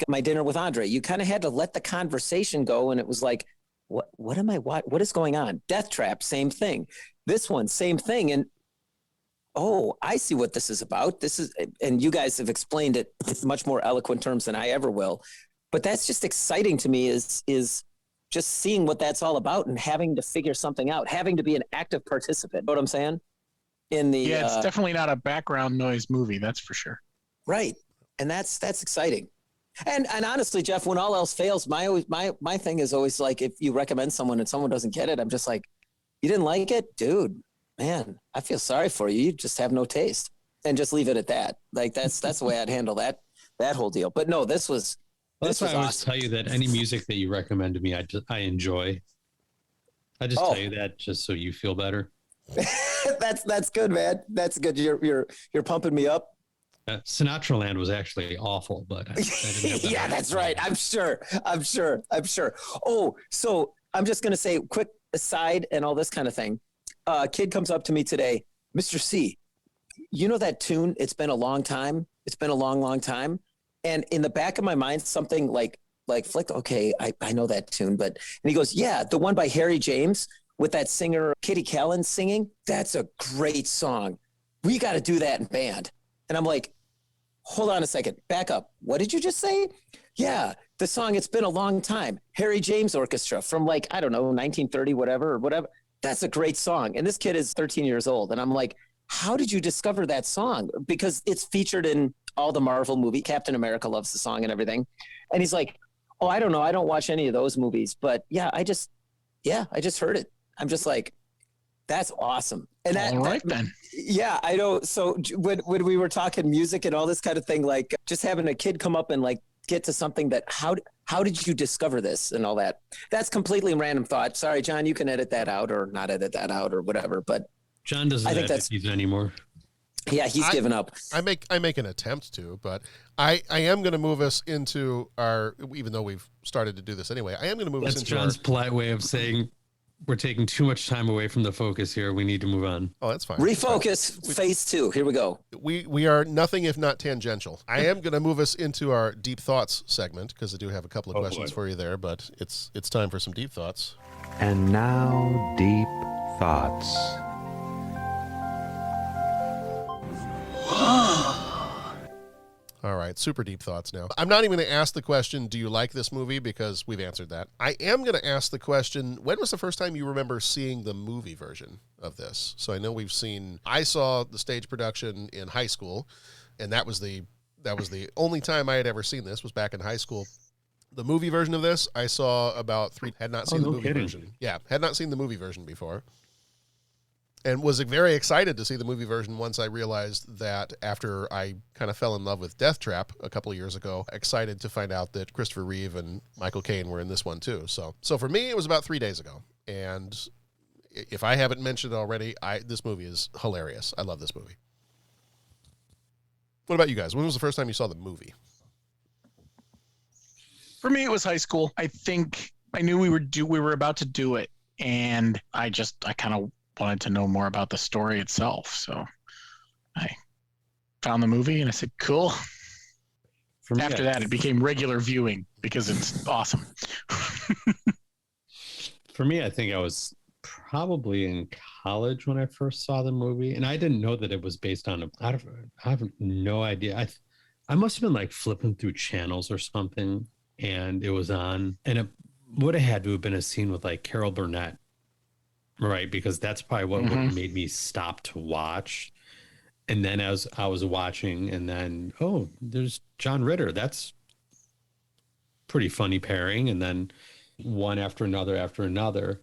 My Dinner with Andre, you kind of had to let the conversation go. And it was like, what is going on? Death Trap, same thing. This one, same thing. And, oh, I see what this is about. And you guys have explained it in much more eloquent terms than I ever will. But that's just exciting to me is just seeing what that's all about and having to figure something out, having to be an active participant. You know what I'm saying? It's definitely not a background noise movie. That's for sure. Right. And that's exciting. And honestly, Jeff, when all else fails, my thing is always like, if you recommend someone and someone doesn't get it, I'm just like, you didn't like it, dude, man, I feel sorry for you. You just have no taste, and just leave it at that. Like that's the way I'd handle that whole deal. But no, this was awesome. I always awesome. tell you that any music that you recommend to me, I enjoy. I just tell you that just so you feel better. That's good, man. That's good. You're pumping me up. Sinatra Land was actually awful, but I didn't have that. Yeah, that's right. I'm sure. Oh, so I'm just going to say quick aside and all this kind of thing. Kid comes up to me today, Mr. C, you know that tune? It's been a long time. It's been a long, long time. And in the back of my mind, something like flicked. Okay, I know that tune, and he goes, yeah, the one by Harry James with that singer, Kitty Callan singing. That's a great song. We got to do that in band. And I'm like, hold on a second, back up. What did you just say? Yeah, the song, It's Been a Long Time, Harry James Orchestra from 1930, whatever. That's a great song. And this kid is 13 years old. And I'm like, how did you discover that song? Because it's featured in all the Marvel movies. Captain America loves the song and everything. And he's like, oh, I don't know. I don't watch any of those movies. But yeah, I just heard it. I'm just like, that's awesome. And all right, then. Yeah, I know. So when we were talking music and all this kind of thing, like just having a kid come up and get to something that how did you discover this and all that? That's completely random thought. Sorry, John, you can edit that out or not edit that out or whatever. But John doesn't edit these anymore. Yeah, he's given up. I make an attempt to, but I am going to move us into our, even though we've started to do this anyway, I am going to move us into John's polite way of saying we're taking too much time away from the focus here. We need to move on. Oh, that's fine. Refocus, phase 2. Here we go. We are nothing if not tangential. I am going to move us into our deep thoughts segment because I do have a couple of questions for you there, but it's time for some deep thoughts. And now, deep thoughts. All right, super deep thoughts now. I'm not even going to ask the question, do you like this movie? Because we've answered that. I am going to ask the question, when was the first time you remember seeing the movie version of this? So I know I saw the stage production in high school, and that was the only time I had ever seen this was back in high school. The movie version of this, I saw about 3, had not seen the movie version. Yeah, had not seen the movie version before. And was very excited to see the movie version once I realized that after I kind of fell in love with Death Trap a couple of years ago, excited to find out that Christopher Reeve and Michael Caine were in this one too. So for me, it was about 3 days ago. And if I haven't mentioned it already, this movie is hilarious. I love this movie. What about you guys? When was the first time you saw the movie? For me, it was high school. I think I knew we were about to do it, and I kind of wanted to know more about the story itself. So I found the movie and I said, cool. After that, it became regular viewing because it's awesome. For me, I think I was probably in college when I first saw the movie, and I didn't know that it was based on I have no idea. I must have been like flipping through channels or something, and it was on, and it would have had to have been a scene with like Carol Burnett, right? Because that's probably what made me stop to watch. And then as I was watching, and then, oh, there's John Ritter. That's pretty funny pairing. And then one after another,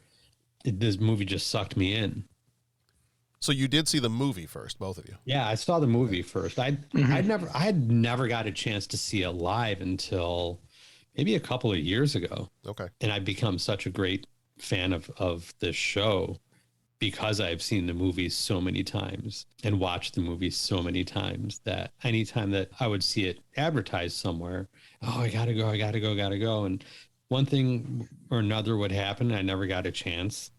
this movie just sucked me in. So you did see the movie first, both of you? Yeah, I saw the movie first. I had never got a chance to see it live until maybe a couple of years ago. Okay. And I've become such a great fan of this show because I've seen the movies so many times and watched the movies so many times that anytime that I would see it advertised somewhere, oh, I gotta go. And one thing or another would happen. I never got a chance.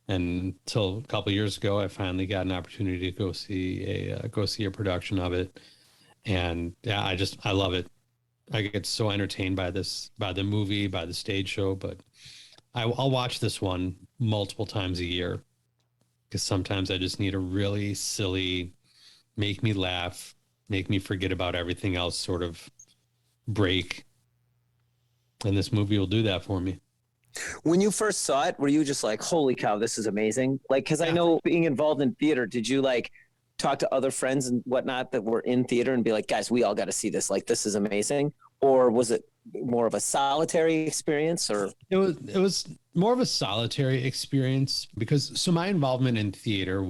And until a couple of years ago, I finally got an opportunity to go see a production of it. And yeah, I love it. I get so entertained by the movie, by the stage show, but I'll watch this one multiple times a year. Because sometimes I just need a really silly, make me laugh, make me forget about everything else sort of break. And this movie will do that for me. When you first saw it, were you just like, holy cow, this is amazing? Like, because I know being involved in theater, did you like talk to other friends and whatnot that were in theater and be like, guys, we all got to see this. Like, this is amazing. Or was it more of a solitary experience? Or it was more of a solitary experience because so my involvement in theater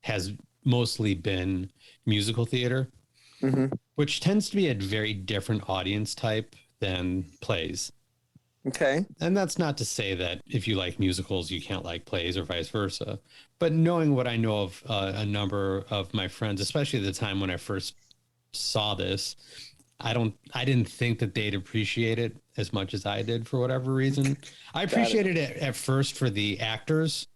has mostly been musical theater, which tends to be a very different audience type than plays. Okay. And that's not to say that if you like musicals, you can't like plays or vice versa. But knowing what I know of a number of my friends, especially at the time when I first saw this, I didn't think that they'd appreciate it as much as I did for whatever reason. I appreciated it at first for the actors.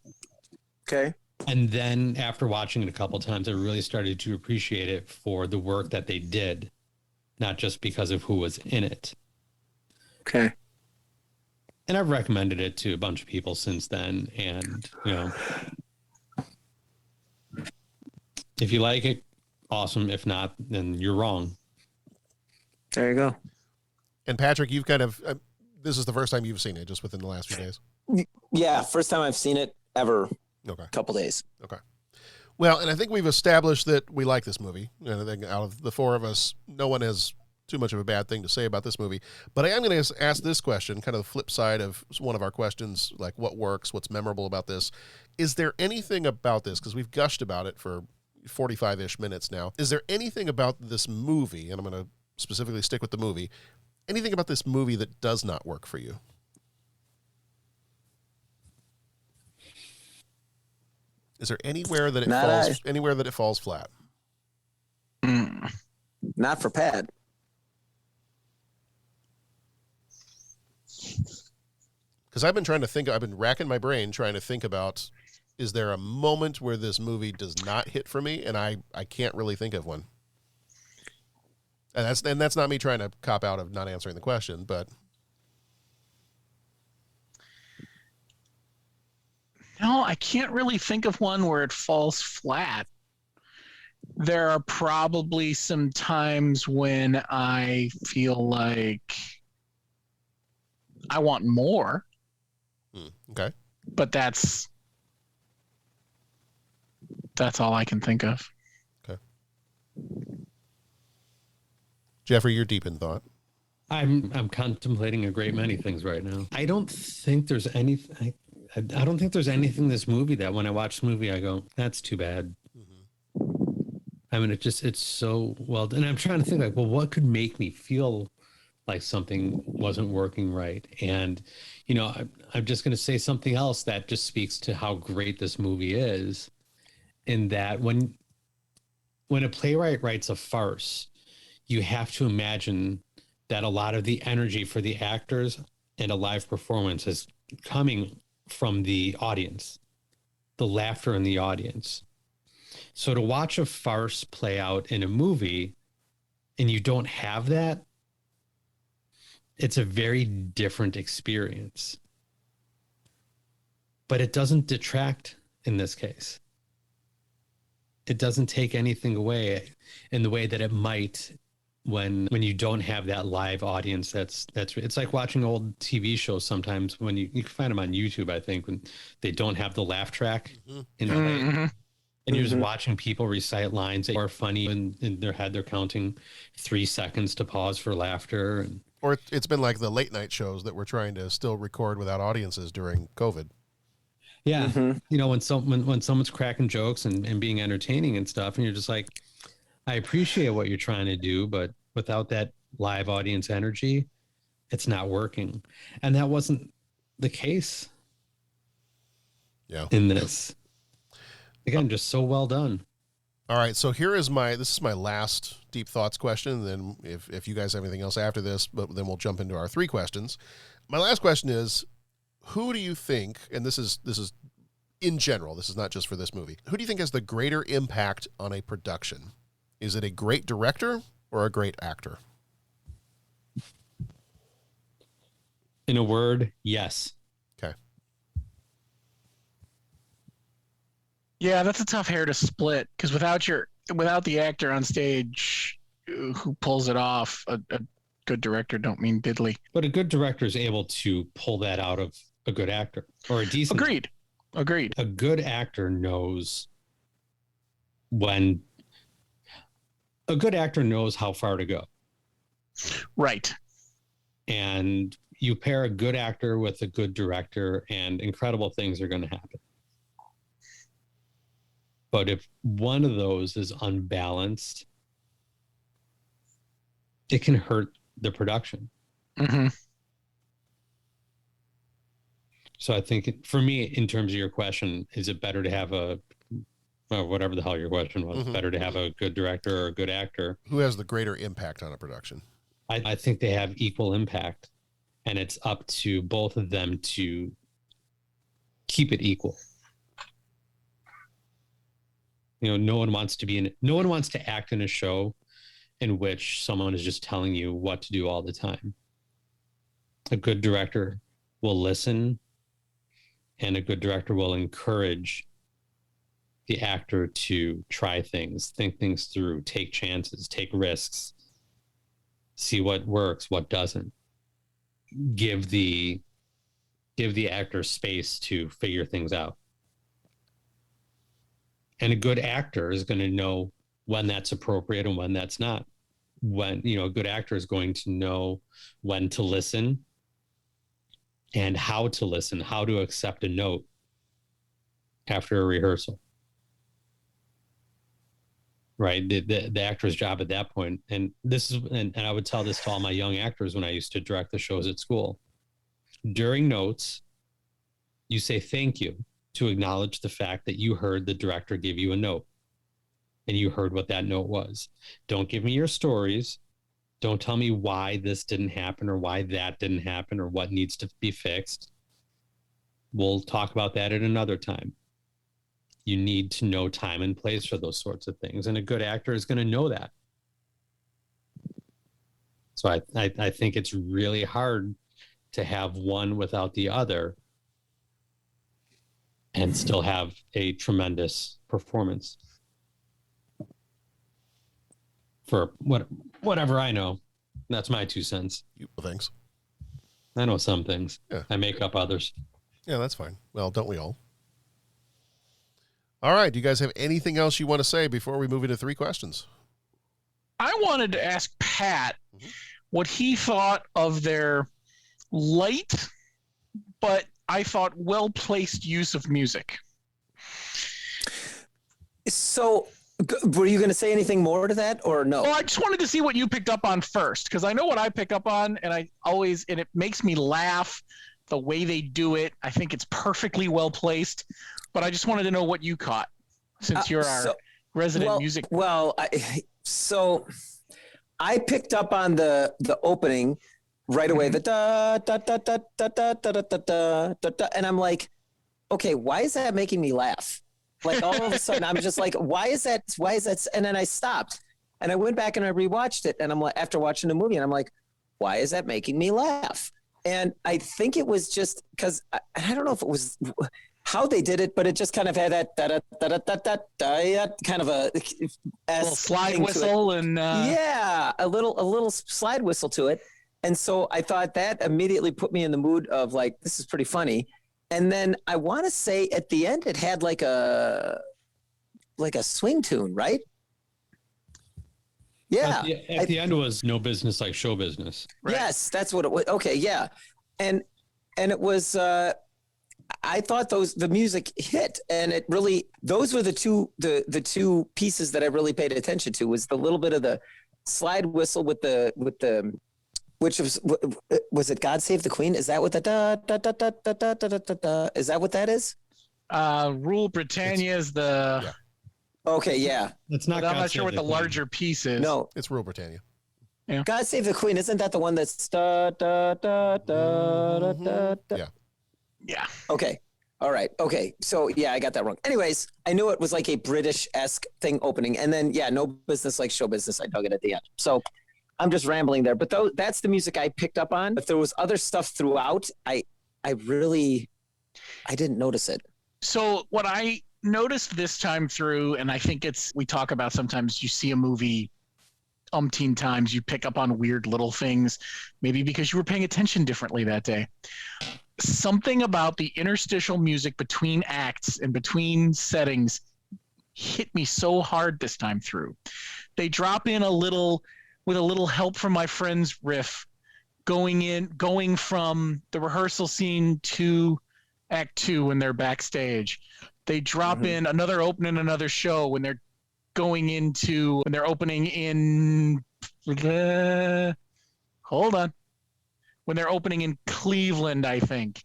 Okay. And then after watching it a couple of times, I really started to appreciate it for the work that they did, not just because of who was in it. Okay. And I've recommended it to a bunch of people since then. And, if you like it, awesome. If not, then you're wrong. There you go. And Patrick, you've kind of, this is the first time you've seen it just within the last few days. Yeah. First time I've seen it ever. Okay. Couple days. Okay. Well, and I think we've established that we like this movie. And I think out of the four of us, no one has too much of a bad thing to say about this movie. But I am going to ask this question, kind of the flip side of one of our questions, like what works, what's memorable about this. Is there anything about this, because we've gushed about it for 45-ish minutes now, is there anything about this movie, and I'm going to specifically stick with the movie, anything about this movie that does not work for you? Is there anywhere that it falls flat? Not for Pat. Because I've been racking my brain trying to think about, is there a moment where this movie does not hit for me? And I can't really think of one. And that's not me trying to cop out of not answering the question, but. No, I can't really think of one where it falls flat. There are probably some times when I feel like I want more. Okay. But that's all I can think of. Okay. Jeffrey, you're deep in thought. I'm contemplating a great many things right now. I don't think there's anything. I don't think there's anything in this movie that when I watch the movie, I go, that's too bad. I mean, it's so well done. And I'm trying to think like, well, what could make me feel like something wasn't working right? And, I'm just going to say something else that just speaks to how great this movie is, in that when a playwright writes a farce, you have to imagine that a lot of the energy for the actors and a live performance is coming from the audience. the laughter in the audience. So to watch a farce play out in a movie and you don't have that, it's a very different experience. But it doesn't detract in this case. It doesn't take anything away in the way that it might when you don't have that live audience. That's it's like watching old TV shows sometimes when you can find them on YouTube, I think, when they don't have the laugh track in the way. And you're just watching people recite lines that are funny, and in their head they're counting 3 seconds to pause for laughter. Or it's been like the late night shows that we're trying to still record without audiences during COVID. Yeah. You know, when someone's cracking jokes and being entertaining and stuff, and you're just like, I appreciate what you're trying to do, but without that live audience energy, it's not working. And that wasn't the case. Yeah. In this. Again, just so well done. All right, so this is my last deep thoughts question. Then if you guys have anything else after this, but then we'll jump into our 3 questions. My last question is, who do you think, and this is in general, this is not just for this movie, who do you think has the greater impact on a production? Is it a great director or a great actor? In a word, yes. Okay. Yeah, that's a tough hair to split, because without the actor on stage who pulls it off, a good director don't mean diddly. But a good director is able to pull that out of a good actor, or a decent. Agreed. A good actor knows when. A good actor knows how far to go. Right. And you pair a good actor with a good director, and incredible things are going to happen. But if one of those is unbalanced, it can hurt the production. So I think for me, in terms of your question, is it better to have whatever the hell your question was, better to have a good director or a good actor? Who has the greater impact on a production? I think they have equal impact, and it's up to both of them to keep it equal. You know, no one wants to act in a show in which someone is just telling you what to do all the time. A good director will listen, and a good director will encourage the actor to try things, think things through, take chances, take risks, see what works, what doesn't. Give the actor space to figure things out. And a good actor is going to know when that's appropriate and when that's not. When, a good actor is going to know when to listen and how to listen, how to accept a note after a rehearsal. Right. The actor's job at that point. And I would tell this to all my young actors when I used to direct the shows at school. During notes, you say thank you to acknowledge the fact that you heard the director give you a note and you heard what that note was. Don't give me your stories. Don't tell me why this didn't happen or why that didn't happen or what needs to be fixed. We'll talk about that at another time. You need to know time and place for those sorts of things. And a good actor is going to know that. So I think it's really hard to have one without the other and still have a tremendous performance. For whatever I know, that's my 2 cents. Thanks. I know some things. Yeah. I make up others. Yeah, that's fine. Well, don't we all? All right. Do you guys have anything else you want to say before we move into 3 questions? I wanted to ask Pat what he thought of their light, but I thought well-placed use of music. So, were you going to say anything more to that or no? Well, I just wanted to see what you picked up on first, because I know what I pick up on, and it makes me laugh the way they do it. I think it's perfectly well-placed, but I just wanted to know what you caught, since you're our resident music. Well, I picked up on the opening right away, the da da da da da da da da da da, and I'm like, okay, why is that making me laugh? Like all of a sudden, I'm just like, why is that? And then I stopped and I went back and I rewatched it. And I'm like, after watching the movie, and I'm like, why is that making me laugh? And I think it was just because I don't know if it was how they did it, but it just kind of had that kind of a little slide whistle and a little slide whistle to it. And so I thought that immediately put me in the mood of like, this is pretty funny. And then I want to say at the end it had like a swing tune, right? Yeah. At the end was No Business Like Show Business. Right? Yes, that's what it was. Okay, yeah. And it was I thought the music hit, and it really, those were the two pieces that I really paid attention to, was the little bit of the slide whistle with the which was it God Save the Queen? Is that what the da da da da da da da da da? Is that what that is? Rule Britannia is the. Yeah. Okay, yeah. It's not. I'm not sure what the larger piece is. No, it's Rule Britannia. Yeah. God Save the Queen. Isn't that the one that's da da da da da da? Yeah. Yeah. Okay. All right. Okay. So yeah, I got that wrong. Anyways, I knew it was like a British-esque thing opening, and then yeah, No Business Like Show Business. I dug it at the end. So I'm just rambling there, but that's the music I picked up on. If there was other stuff throughout, I didn't notice it. So what I noticed this time through, and I think we talk about sometimes you see a movie umpteen times, you pick up on weird little things, maybe because you were paying attention differently that day. Something about the interstitial music between acts and between settings hit me so hard this time through. They drop in with a little help from my friend's riff, going from the rehearsal scene to Act 2 when they're backstage. They drop in another opening, another show when they're opening in when they're opening in Cleveland, I think.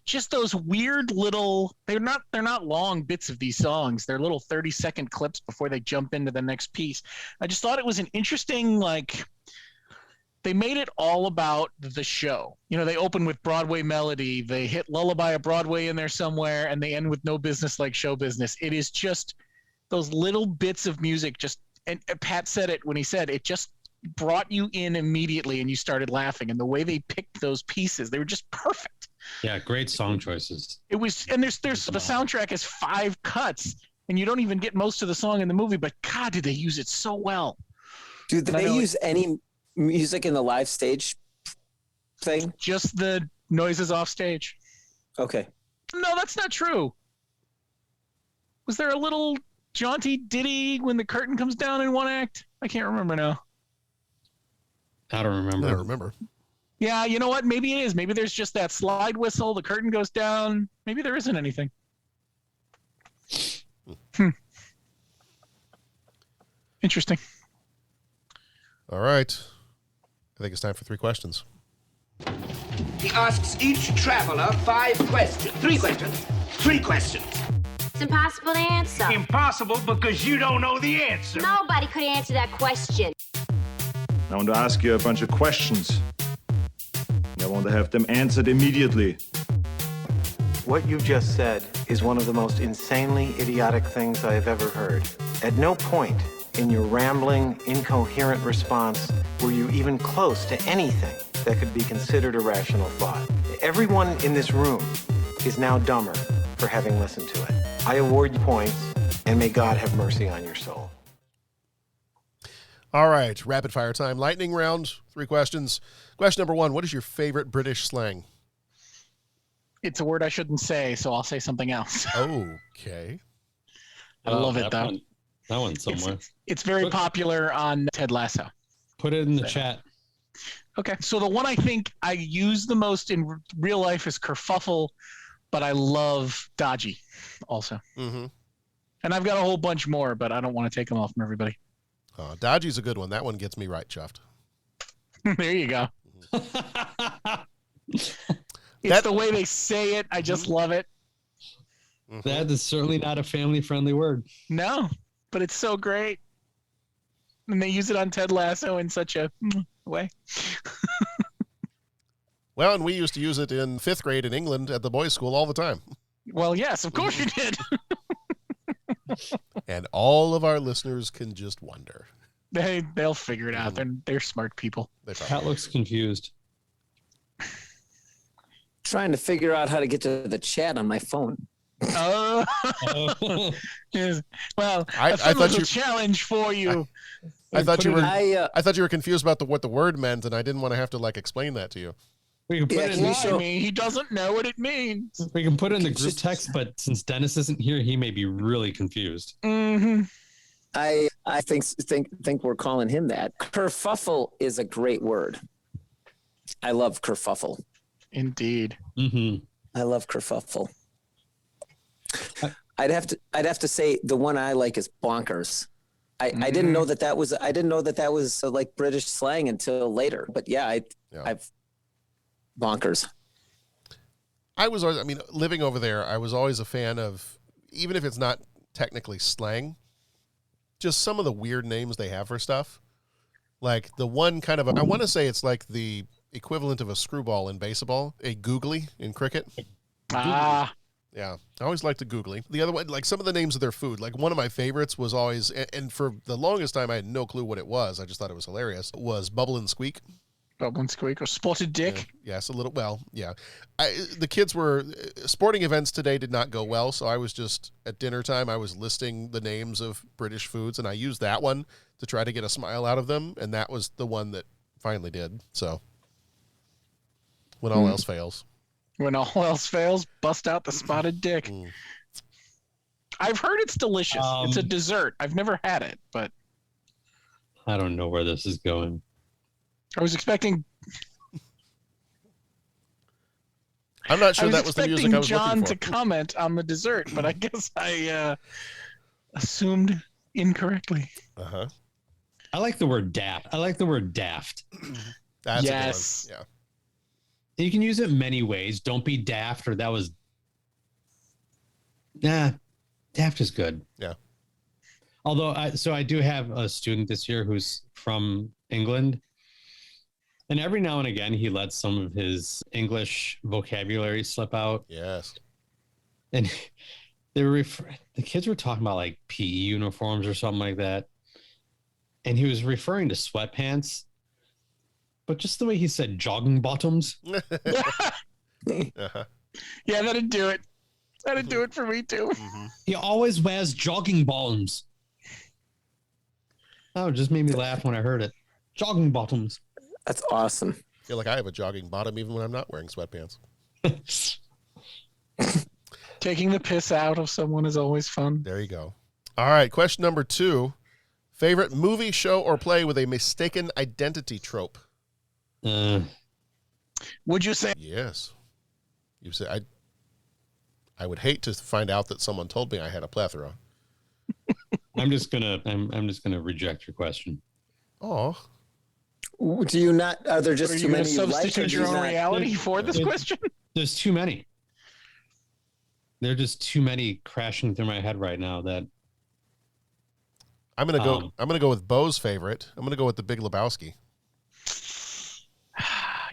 Just those weird little, they're not long bits of these songs. They're little 30-second clips before they jump into the next piece. I just thought it was an interesting, like, they made it all about the show. You know, they open with Broadway Melody, they hit Lullaby of Broadway in there somewhere, and they end with No Business Like Show Business. It is just those little bits of music, and Pat said it when he said it just brought you in immediately and you started laughing. And the way they picked those pieces, they were just perfect. Yeah, great song choices. It was, and there's the soundtrack is 5 cuts, and you don't even get most of the song in the movie, but God, did they use it so well. Did they use any music in the live stage thing? Just the noises off stage. Okay. No, that's not true. Was there a little jaunty ditty when the curtain comes down in one act? I can't remember now. I don't remember. Yeah, you know what? Maybe it is. Maybe there's just that slide whistle, the curtain goes down. Maybe there isn't anything. Interesting. All right. I think it's time for 3 questions. He asks each traveler 5 questions. 3 questions. 3 questions. It's impossible to answer. Impossible because you don't know the answer. Nobody could answer that question. I want to ask you a bunch of questions. I want to have them answered immediately. What you just said is one of the most insanely idiotic things I have ever heard. At no point in your rambling, incoherent response were you even close to anything that could be considered a rational thought. Everyone in this room is now dumber for having listened to it. I award you points, and may God have mercy on your soul. All right, rapid fire time. Lightning round, 3 questions. Question number 1, what is your favorite British slang? It's a word I shouldn't say, so I'll say something else. Okay. I love it, though. That one's somewhere. It's very popular on Ted Lasso. Put it in the chat. Okay. So the one I think I use the most in real life is kerfuffle, but I love dodgy also. Mm-hmm. And I've got a whole bunch more, but I don't want to take them all from everybody. Dodgy's a good one. That one gets me right chuffed. There you go. It's the way they say it. I just love it. That is certainly not a family-friendly word. No, but it's so great. And they use it on Ted Lasso in such a way. Well, and we used to use it in 5th grade in England at the boys' school all the time. Well, yes, of course you did. And all of our listeners can just wonder. They'll figure it out. They're smart people. Pat looks confused. Trying to figure out how to get to the chat on my phone. Oh, yes. Well, I a thought little challenge for you. I thought you were confused about what the word meant, and I didn't want to have to explain that to you. We can put I mean, he doesn't know what it means. We can put it in the group text, but since Dennis isn't here, he may be really confused. Mm-hmm. I think we're calling him that. Kerfuffle is a great word. I love kerfuffle. Indeed. Mm-hmm. I love kerfuffle. I'd have to say the one I like is bonkers. I didn't know that was like British slang until later. But yeah, I've bonkers. Living over there, I was always a fan of, even if it's not technically slang, just some of the weird names they have for stuff. Like the one kind of, I want to say it's like the equivalent of a screwball in baseball, a googly in cricket. Ah. Yeah, I always liked a googly. The other one, like some of the names of their food, like one of my favorites was always, and for the longest time I had no clue what it was, I just thought it was hilarious, was Bubble and Squeak. Bubble and Squeak or Spotted Dick. Yes, a little, well, yeah. The kids were, sporting events today did not go well, so I was just, at dinner time, I was listing the names of British foods, and I used that one to try to get a smile out of them, and that was the one that finally did, so. When all else fails. When all else fails, bust out the Spotted Dick. I've heard it's delicious. It's a dessert. I've never had it, but. I don't know where this is going. I was expecting. I'm not sure that was the music I was John looking for. to comment on the dessert, but I guess I assumed incorrectly. Uh-huh. I like the word daft. That's yes. A good one. Yeah. You can use it many ways. Don't be daft, or that was. Nah, daft is good. Yeah. Although, I do have a student this year who's from England. And every now and again, he lets some of his English vocabulary slip out. Yes. And the kids were talking about like PE uniforms or something like that. And he was referring to sweatpants. But just the way he said jogging bottoms. Uh-huh. Yeah, that'd do it. That'd do it for me too. Mm-hmm. He always wears jogging bottoms. Oh, it just made me laugh when I heard it. Jogging bottoms. That's awesome. I feel like I have a jogging bottom even when I'm not wearing sweatpants. Taking the piss out of someone is always fun. There you go. All right, question number 2. Favorite movie, show, or play with a mistaken identity trope? Would you say? Yes. You say I would hate to find out that someone told me I had a plethora. I'm just gonna reject your question. Oh. Do you not? Are there just too many? Substitute your own reality for this question? There's too many. There are just too many crashing through my head right now that. I'm gonna go with Bo's favorite. I'm gonna go with The Big Lebowski.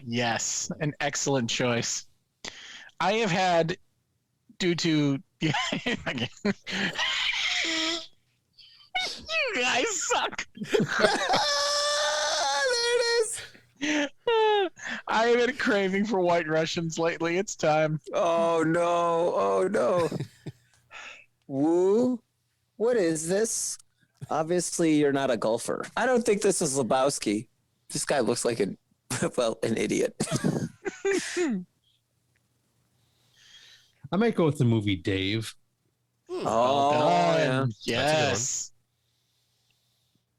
Yes, an excellent choice. I have had, due to you guys suck. I have been craving for White Russians lately. It's time. Oh no! Oh no! Woo! What is this? Obviously, you're not a golfer. I don't think this is Lebowski. This guy looks like an idiot. I might go with the movie Dave. Yeah. Yes.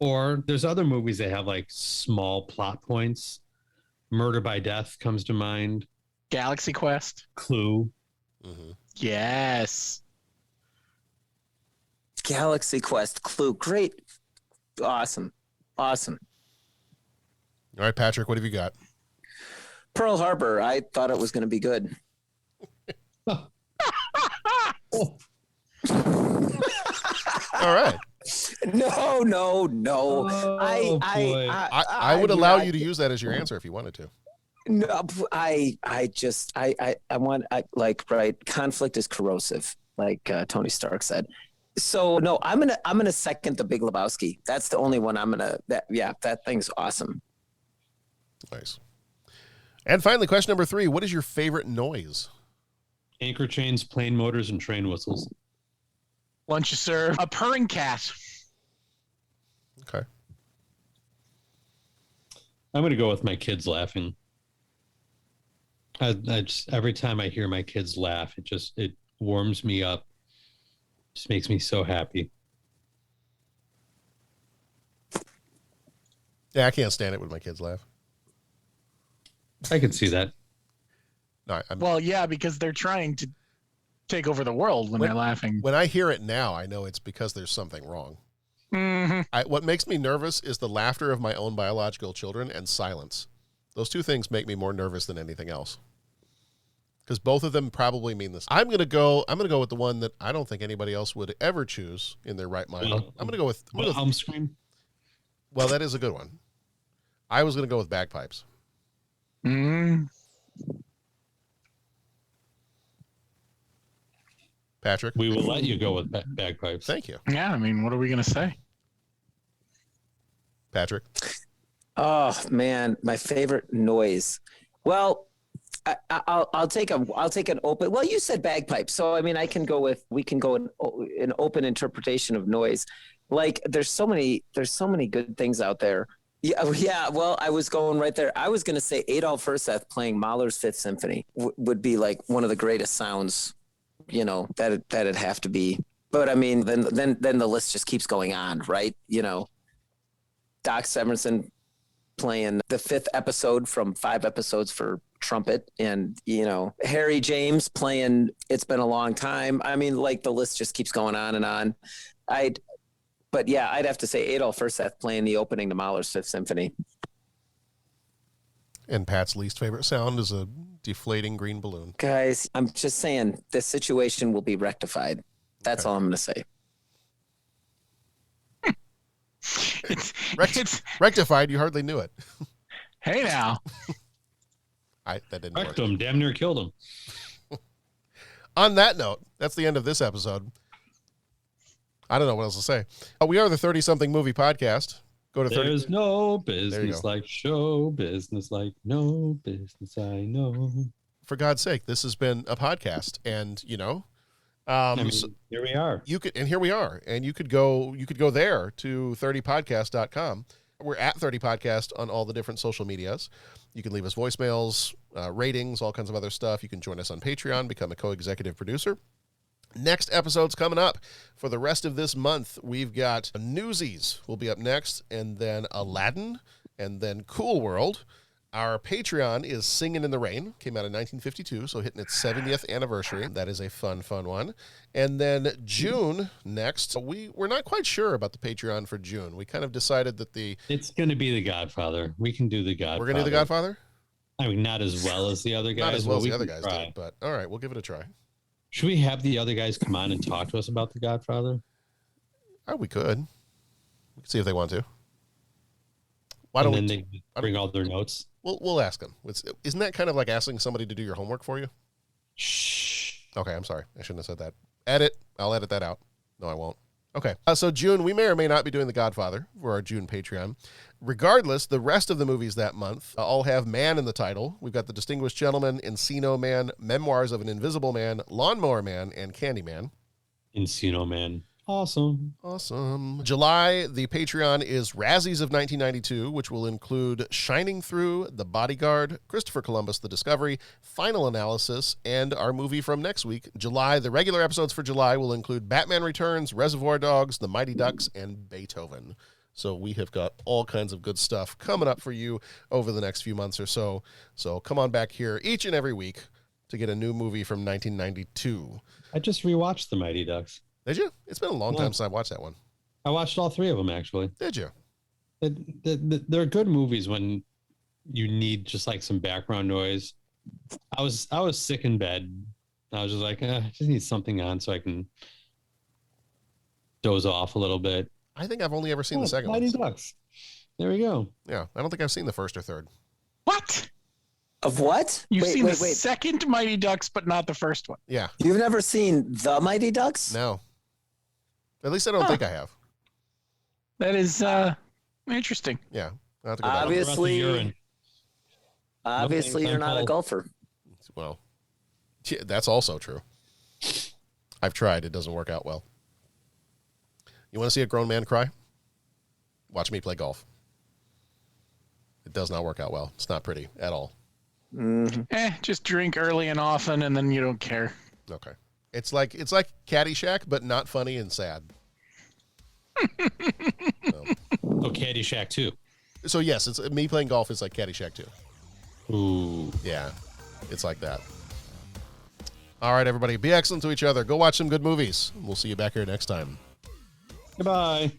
Or there's other movies that have like small plot points. Murder by Death comes to mind. Galaxy Quest. Clue. Mm-hmm. Yes. Galaxy Quest. Clue. Great. Awesome. All right, Patrick, what have you got? Pearl Harbor. I thought it was going to be good. All right. No. I would allow you to use that as your answer if you wanted to. No, conflict is corrosive, like Tony Stark said. So no, I'm gonna second The Big Lebowski. That's the only one that thing's awesome. Nice. And finally, question number 3: what is your favorite noise? Anchor chains, plane motors, and train whistles. Lunch you serve. A purring cat. Okay. I'm going to go with my kids laughing. I just, every time I hear my kids laugh, it warms me up. Just makes me so happy. Yeah, I can't stand it when my kids laugh. I can see that. No, Well, yeah, because they're trying to take over the world when they're laughing. When I hear it now, I know it's because there's something wrong. Mm-hmm. What makes me nervous is the laughter of my own biological children and silence. Those two things make me more nervous than anything else. Because both of them probably mean this. I'm gonna go with the one that I don't think anybody else would ever choose in their right mind. I'm gonna go with helm scream. Well, that is a good one. I was gonna go with bagpipes. Patrick, we will let you go with bagpipes. Thank you. Yeah, I mean, what are we gonna say? Patrick. Oh man, my favorite noise. Well, I'll take an open. Well, you said bagpipes, so I mean, we can go an open interpretation of noise. Like there's so many good things out there. Yeah. Well, I was going right there. I was going to say Adolf Herseth playing Mahler's Fifth Symphony would be like one of the greatest sounds. You know, that'd have to be. But I mean, then the list just keeps going on, right? You know, Doc Severinsen playing the 5th episode from 5 episodes for trumpet, and you know, Harry James playing It's Been a Long Time. I mean, like the list just keeps going on and on. I'd have to say Adolf Herseth playing the opening to Mahler's Fifth Symphony. And Pat's least favorite sound is a deflating green balloon. Guys, I'm just saying this situation will be rectified. That's all I'm going to say. Rectified, you hardly knew it. Hey now. That didn't Wrecked work. him, damn near killed him. On that note, that's the end of this episode. I don't know what else to say. We are the 30-something movie podcast. Go to 30. There's no business like show business, like no business I know. For God's sake, this has been a podcast, and you know, here we are. Here we are, and you could go there to 30podcast.com. We're at 30podcast on all the different social medias. You can leave us voicemails, ratings, all kinds of other stuff. You can join us on Patreon, become a co-executive producer. Next episode's coming up. For the rest of this month, we've got Newsies will be up next, and then Aladdin, and then Cool World. Our Patreon is Singin' in the Rain. Came out in 1952, so hitting its 70th anniversary. That is a fun one. And then June next. We're not quite sure about the Patreon for June. We kind of decided that it's going to be The Godfather. We can do The Godfather. We're going to do The Godfather? I mean, not as well as the other guys. Not as well as the other guys did, but all right, we'll give it a try. Should we have the other guys come on and talk to us about The Godfather? Oh, we could. We could see if they want to. They bring all their notes? We'll ask them. Isn't that kind of like asking somebody to do your homework for you? Shh. Okay, I'm sorry. I shouldn't have said that. Edit. I'll edit that out. No, I won't. Okay. So June, we may or may not be doing The Godfather for our June Patreon. Regardless, the rest of the movies that month all have man in the title. We've got The Distinguished Gentleman, Encino Man, Memoirs of an Invisible Man, Lawnmower Man, and Candyman. Encino Man. Awesome. July, the Patreon is Razzies of 1992, which will include Shining Through, The Bodyguard, Christopher Columbus, The Discovery, Final Analysis, and our movie from next week. July, the regular episodes for July will include Batman Returns, Reservoir Dogs, The Mighty Ducks, and Beethoven. So we have got all kinds of good stuff coming up for you over the next few months or so. So come on back here each and every week to get a new movie from 1992. I just rewatched The Mighty Ducks. Did you? It's been a long time since I watched that one. I watched all 3 of them, actually. Did you? They're good movies when you need just like some background noise. I was sick in bed. I was just like, I just need something on so I can doze off a little bit. I think I've only ever seen the second one. Mighty Ducks. There we go. Yeah, I don't think I've seen the first or third. What? Of what? You've seen the second Mighty Ducks, but not the first one. Yeah. You've never seen The Mighty Ducks? No. At least I don't think I have. That is interesting. Yeah. I'll have to go back. Obviously, you're not a golfer. Well, yeah, that's also true. I've tried. It doesn't work out well. You want to see a grown man cry? Watch me play golf. It does not work out well. It's not pretty at all. Just drink early and often, and then you don't care. Okay. It's like Caddyshack, but not funny and sad. Oh, Caddyshack 2. So yes, it's me playing golf is like Caddyshack 2. Ooh. Yeah, it's like that. All right, everybody, be excellent to each other. Go watch some good movies. We'll see you back here next time. Goodbye.